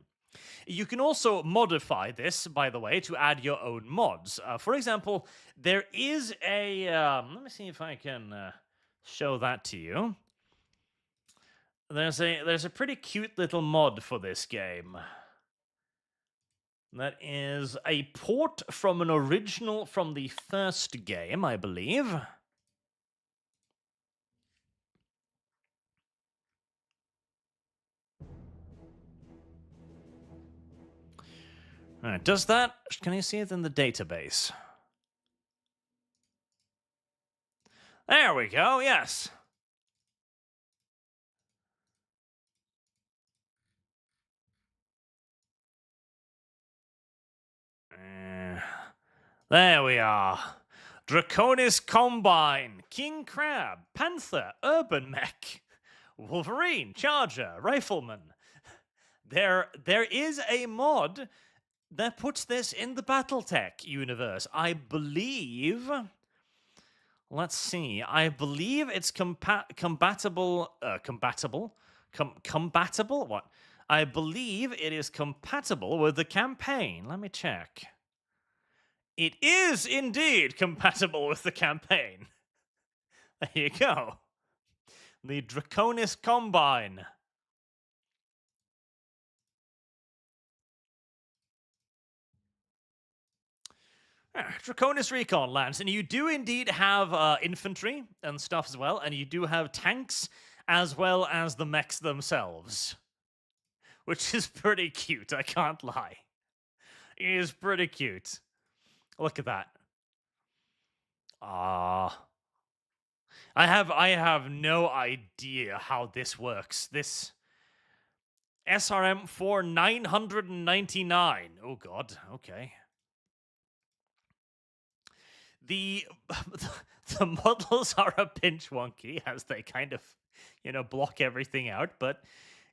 You can also modify this, by the way, to add your own mods. For example, there is a... let me see if I can show that to you. There's a pretty cute little mod for this game. That is a port from an original from the first game, I believe. Alright, does that... Can you see it in the database? There we go, yes. There we are. Draconis Combine, King Crab, Panther, Urban Mech, Wolverine, Charger, Rifleman. There is a mod that puts this in the Battletech universe. I believe... Let's see. I believe it's compatible... compatible? What? I believe it is compatible with the campaign. Let me check. It is indeed compatible with the campaign. There you go. The Draconis Combine. Draconis Recon lands, and you do indeed have infantry and stuff as well, and you do have tanks as well as the mechs themselves. Which is pretty cute, I can't lie. It is pretty cute. Look at that. I have no idea how this works. This SRM for 999. Oh god, okay. The models are a pinch wonky as they kind of, block everything out, but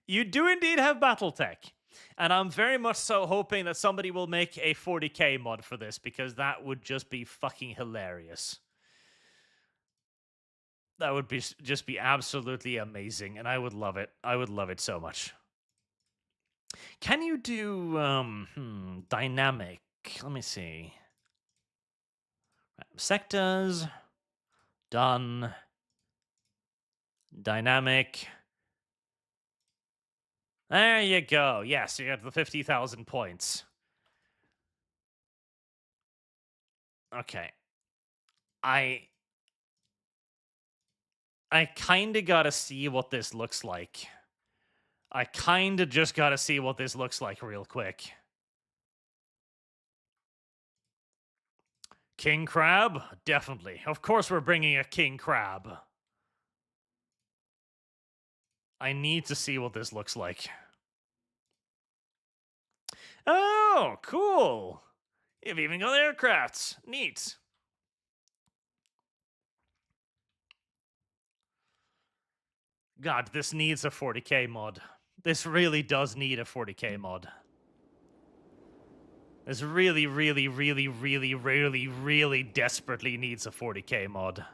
you do indeed have Battletech. And I'm very much so hoping that somebody will make a 40k mod for this, because that would just be fucking hilarious. That would just be absolutely amazing, and I would love it. I would love it so much. Can you do dynamic? Let me see. Sectors. Done. Dynamic. There you go. Yes, you got the 50,000 points. Okay. I kind of gotta see what this looks like. I kind of just gotta see what this looks like real quick. King Crab? Definitely. Of course we're bringing a King Crab. I need to see what this looks like. Oh, cool. You've even got aircrafts. Neat. God, this needs a 40k mod. This really does need a 40k mod. This really, really, really, really, really, really desperately needs a 40k mod.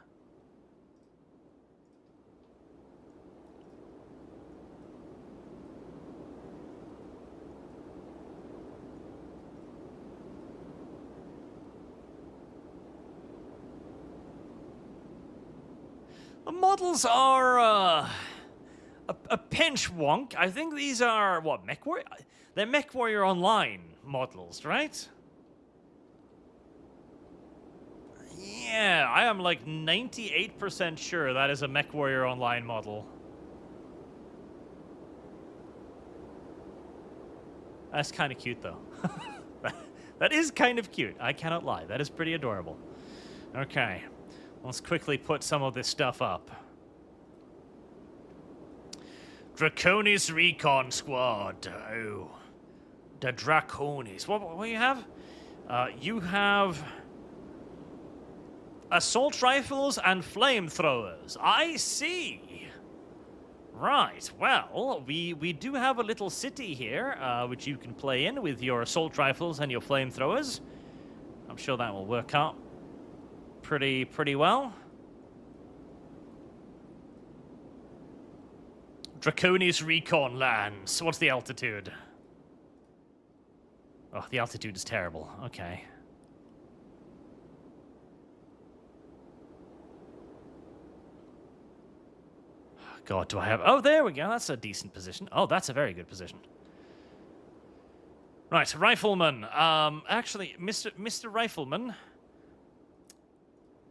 The models are a pinch wonk. I think these are, what, MechWarrior? They're MechWarrior Online models, right? Yeah, I am like 98% sure that is a MechWarrior Online model. That's kind of cute, though. That is kind of cute. I cannot lie. That is pretty adorable. Okay. Let's quickly put some of this stuff up. Draconis Recon Squad. Oh. The Draconis. What do you have? You have assault rifles and flamethrowers. I see. Right. Well, we do have a little city here, which you can play in with your assault rifles and your flamethrowers. I'm sure that will work out pretty well. Draconis Recon lands. What's the altitude? Oh, the altitude is terrible. Okay. God, do I have... Oh, there we go. That's a decent position. Oh, that's a very good position. Right, Rifleman. Actually, Mr. Rifleman,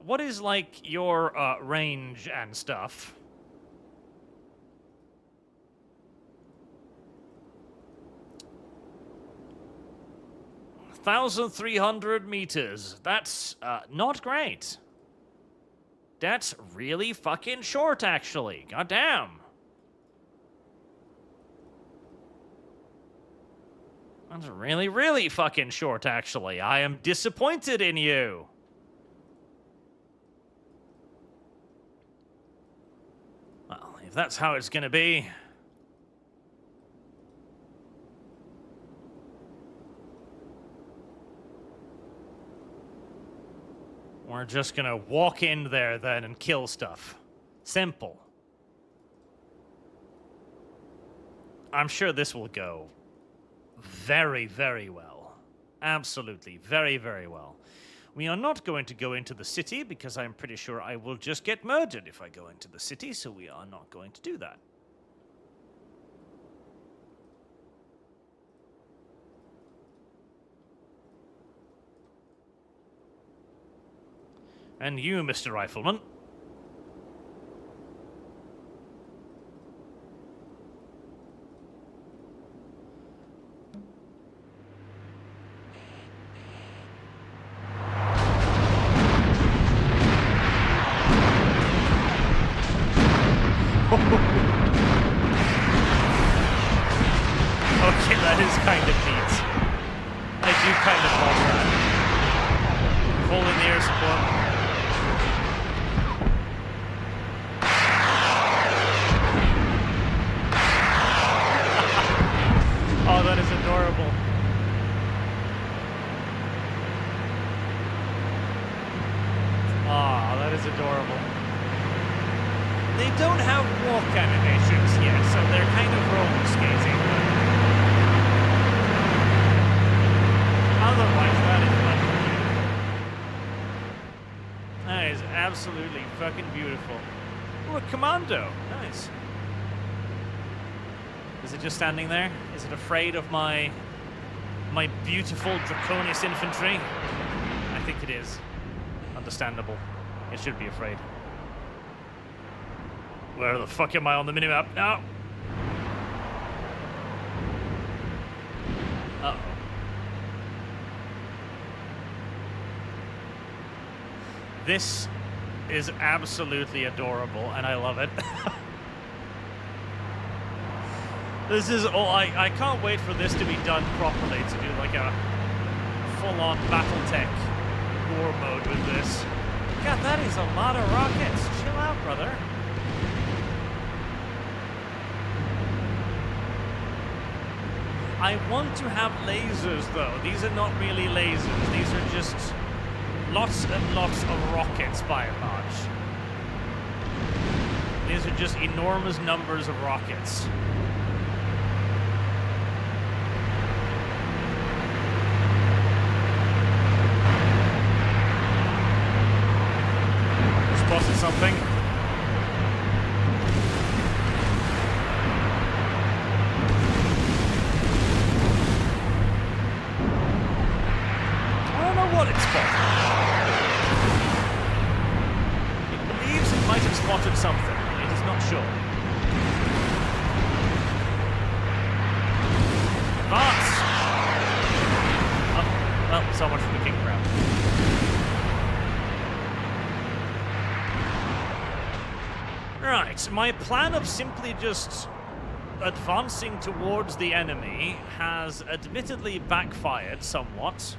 what is, like, your range and stuff? $1,300 meters. That's not great. That's really fucking short, actually. Goddamn. That's really, really fucking short, actually. I am disappointed in you. Well, if that's how it's gonna be... we're just gonna walk in there then and kill stuff. Simple. I'm sure this will go very, very well. Absolutely. Very, very well. We are not going to go into the city because I'm pretty sure I will just get murdered if I go into the city, so we are not going to do that. And you, Mr. Rifleman. Okay, that is kind of neat. I do kind of love that. Holding the air support. Oh, that is adorable. Ah, that is adorable. They don't have walk animations yet, so they're kind of roller skating. But otherwise, that is fucking beautiful. That is absolutely fucking beautiful. Oh, a commando. Nice. Is it just standing there? Is it afraid of my beautiful Draconis infantry? I think it is. Understandable. It should be afraid. Where the fuck am I on the minimap? No! Uh-oh. This is absolutely adorable, and I love it. This is all. I can't wait for this to be done properly, to do like a full-on Battletech war mode with this. God, that is a lot of rockets. Chill out, brother. I want to have lasers, though. These are not really lasers. These are just lots and lots of rockets, by and large. These are just enormous numbers of rockets. Spotted something. I don't know what it spotted. It believes it might have spotted something. It is not sure. Advance! Oh, well, so much for the king crab. Right, my plan of simply just advancing towards the enemy has admittedly backfired somewhat.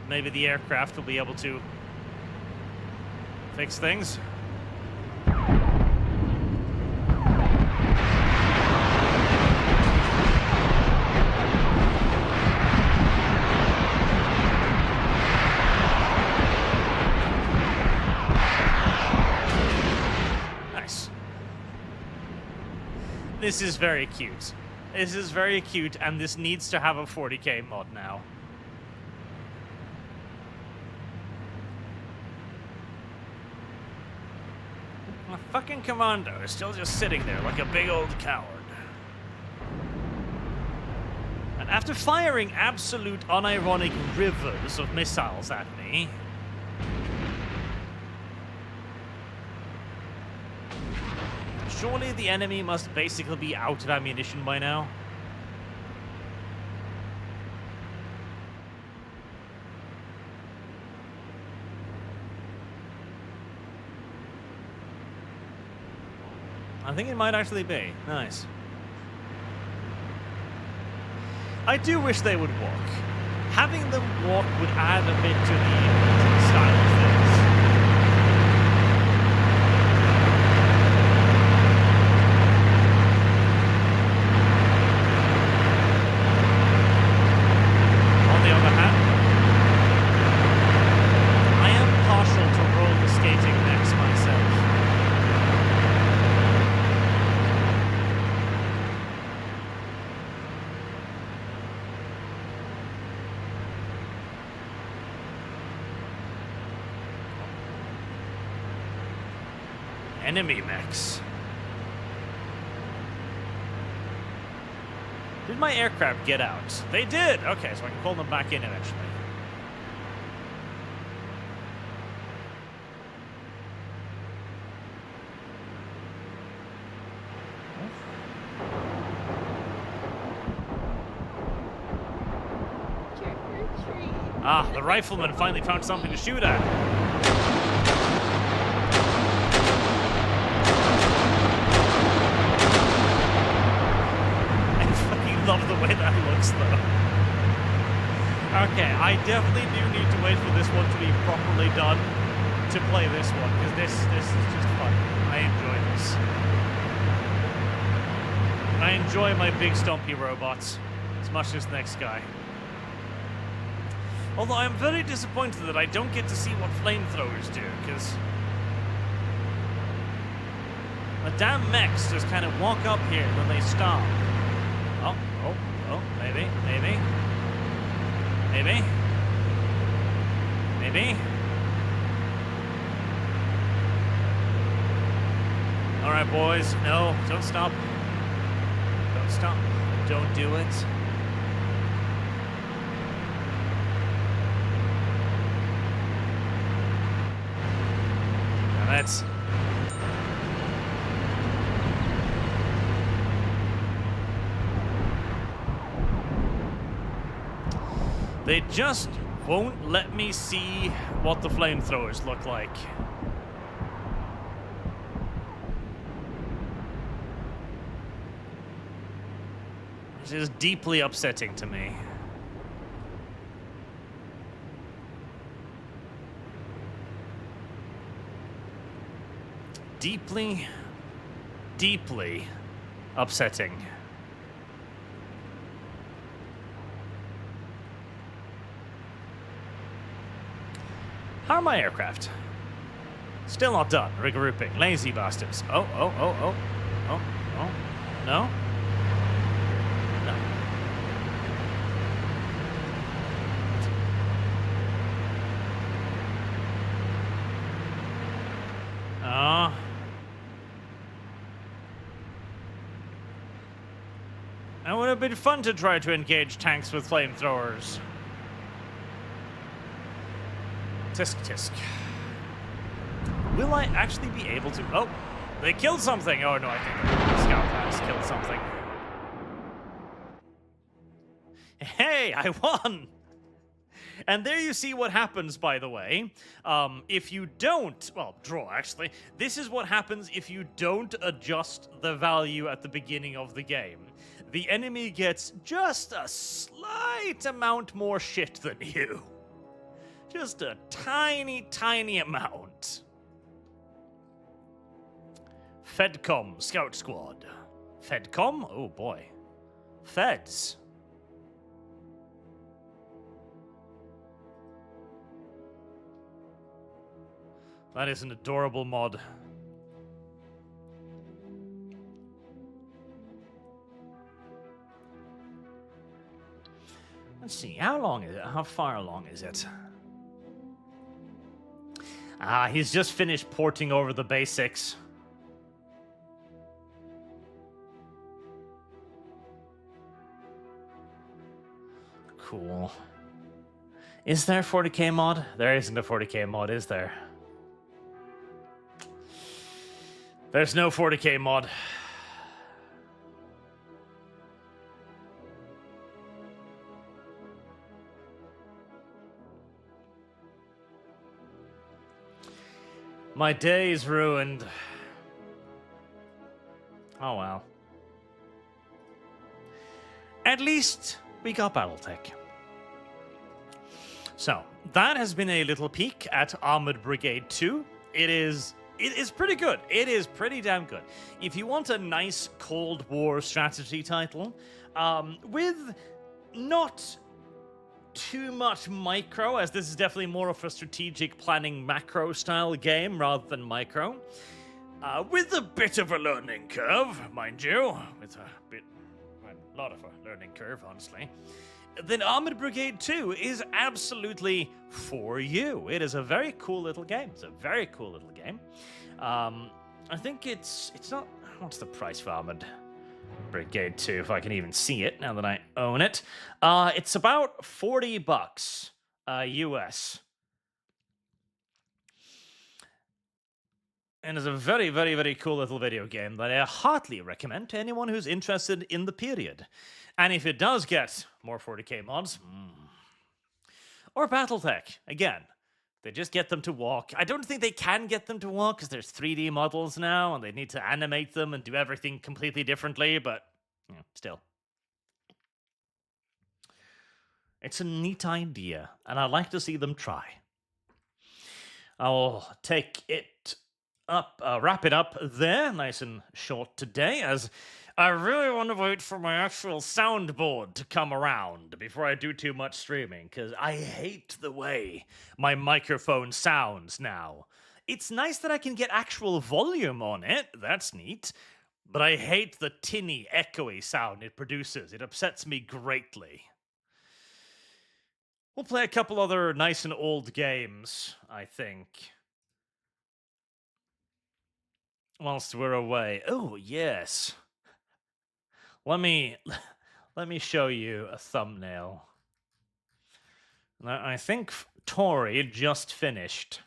Maybe the aircraft will be able to fix things. This is very cute. This is very cute, and this needs to have a 40k mod now. A fucking commando is still just sitting there like a big old coward. And After firing absolute unironic rivers of missiles at me, surely the enemy must basically be out of ammunition by now. I think it might actually be. Nice. I do wish they would walk. Having them walk would add a bit to the style of things. On the other hand, I am partial to roller skating next myself. Enemy mechs. Did my aircraft get out? They did! Okay, so I can call them back in eventually. Trick or treat. Ah, the rifleman finally found something to shoot at. Love the way that looks, though. Okay, I definitely do need to wait for this one to be properly done to play this one, because this is just fun. I enjoy this. I enjoy my big stumpy robots as much as the next guy. Although I'm very disappointed that I don't get to see what flamethrowers do, because the damn mechs just kind of walk up here and then they stop. Oh, maybe. All right, boys. No, don't stop. Don't stop. Don't do it. Now that's... They just won't let me see what the flamethrowers look like. Which is deeply upsetting to me. Deeply, deeply upsetting. How are my aircraft? Still not done. Regrouping. Lazy bastards. Oh. No? No. Oh. It would have been fun to try to engage tanks with flamethrowers. Tisk. Will I actually be able to... Oh, they killed something. Oh, no, I think the scout has killed something. Hey, I won! And there you see what happens, by the way. If you don't... Well, draw, actually. This is what happens if you don't adjust the value at the beginning of the game. The enemy gets just a slight amount more shit than you. Just a tiny, tiny amount. Fedcom Scout Squad. Fedcom? Oh boy. Feds. That is an adorable mod. Let's see, how long is it? How far along is it? Ah, he's just finished porting over the basics. cool. Is there a 40k mod? There isn't a 40k mod, is there? There's no 40k mod. My day's ruined. Oh well. At least we got Battletech. So, that has been a little peek at Armored Brigade 2. It is pretty good. It is pretty damn good. If you want a nice Cold War strategy title, with not too much micro, as this is definitely more of a strategic planning macro style game rather than micro, with a bit of a learning curve, mind you, with a lot of a learning curve, honestly, then Armored Brigade 2 is absolutely for you. It is a very cool little game. It's a very cool little game. I think it's not... What's the price for Armored Brigade 2, if I can even see it now that I own it? It's about $40 US. And it's a very, very, very cool little video game that I heartily recommend to anyone who's interested in the period. And if it does get more 40k mods, or Battletech, again, they just get them to walk. I don't think they can get them to walk because there's 3D models now and they need to animate them and do everything completely differently, but still. It's a neat idea, and I'd like to see them try. I'll take it up, wrap it up there, nice and short today, as I really want to wait for my actual soundboard to come around before I do too much streaming, because I hate the way my microphone sounds now. It's nice that I can get actual volume on it, that's neat, but I hate the tinny, echoey sound it produces. It upsets me greatly. We'll play a couple other nice and old games, I think, whilst we're away. Oh, yes. Let me show you a thumbnail. Now, I think Tori just finished.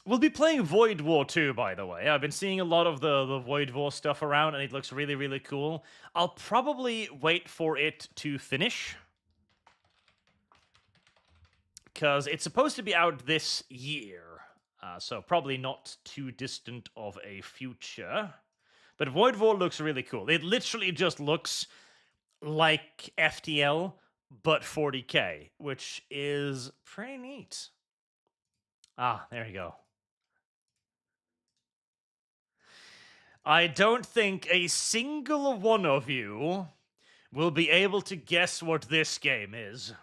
We'll be playing Void War 2, by the way. I've been seeing a lot of the Void War stuff around, and it looks really, really cool. I'll probably wait for it to finish, because it's supposed to be out this year, so probably not too distant of a future. But Void War looks really cool. It literally just looks like FTL, but 40k, which is pretty neat. Ah, there you go. I don't think a single one of you will be able to guess what this game is.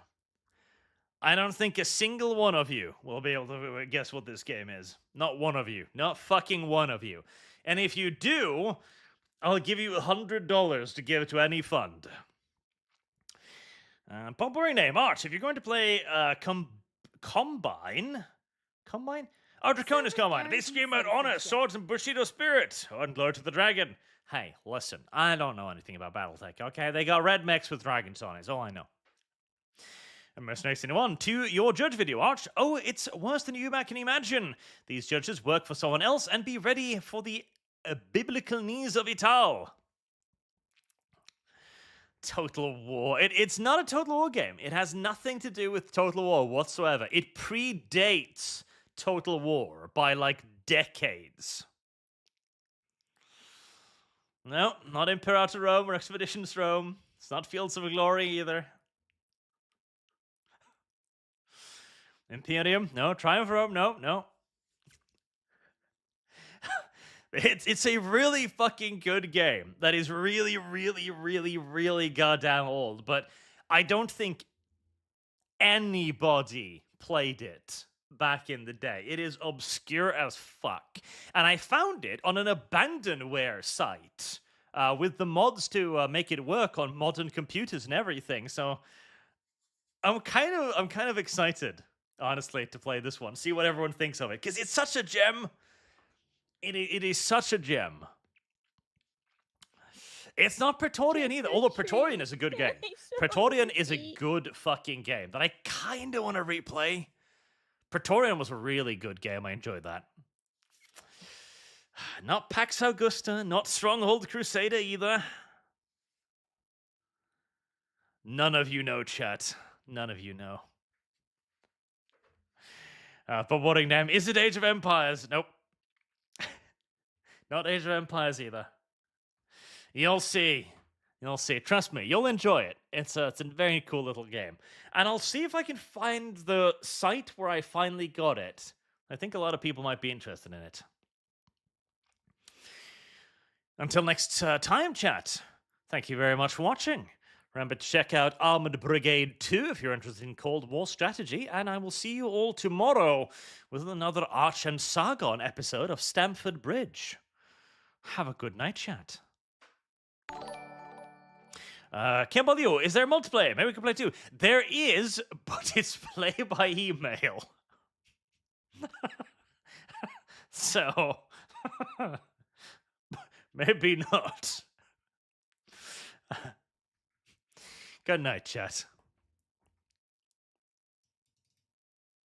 I don't think a single one of you will be able to guess what this game is. Not one of you. Not fucking one of you. And if you do, I'll give you $100 to give to any fund. Boring name, Arch. If you're going to play Combine? Oh, Draconis Combine. They scream out honor, swords, and Bushido spirit. And glory to the dragon. Hey, listen, I don't know anything about Battletech, okay? They got red mechs with dragons on it, is all I know. And Mercenary 1 to your judge video, Arch. Oh, it's worse than you can imagine. These judges work for someone else and be ready for the biblical needs of it all. Total War. It's not a Total War game. It has nothing to do with Total War whatsoever. It predates Total War by like decades. No, not Imperator Rome or Expeditions Rome. It's not Fields of Glory either. Imperium? No. Triumph Rome? No. It's a really fucking good game that is really, really, really, really goddamn old, but I don't think anybody played it back in the day. It is obscure as fuck. And I found it on an abandonware site with the mods to make it work on modern computers and everything. So I'm kind of excited, honestly, to play this one. See what everyone thinks of it, because it's such a gem. It is such a gem. It's not Praetorian either, although Praetorian is a good game. Praetorian is a good fucking game that I kind of want to replay. Praetorian was a really good game. I enjoyed that. Not Pax Augusta, not Stronghold Crusader either. None of you know, chat. None of you know. But voting name, is it Age of Empires? Nope. Not Age of Empires either. You'll see. You'll see. Trust me, you'll enjoy it. It's a very cool little game. And I'll see if I can find the site where I finally got it. I think a lot of people might be interested in it. Until next time, chat. Thank you very much for watching. Remember to check out Armored Brigade 2 if you're interested in Cold War strategy. And I will see you all tomorrow with another Arch and Sargon episode of Stamford Bridge. Have a good night, chat. Kimbalio, is there multiplayer? Maybe we can play too. There is, but it's play by email. So, maybe not. Good night, chat.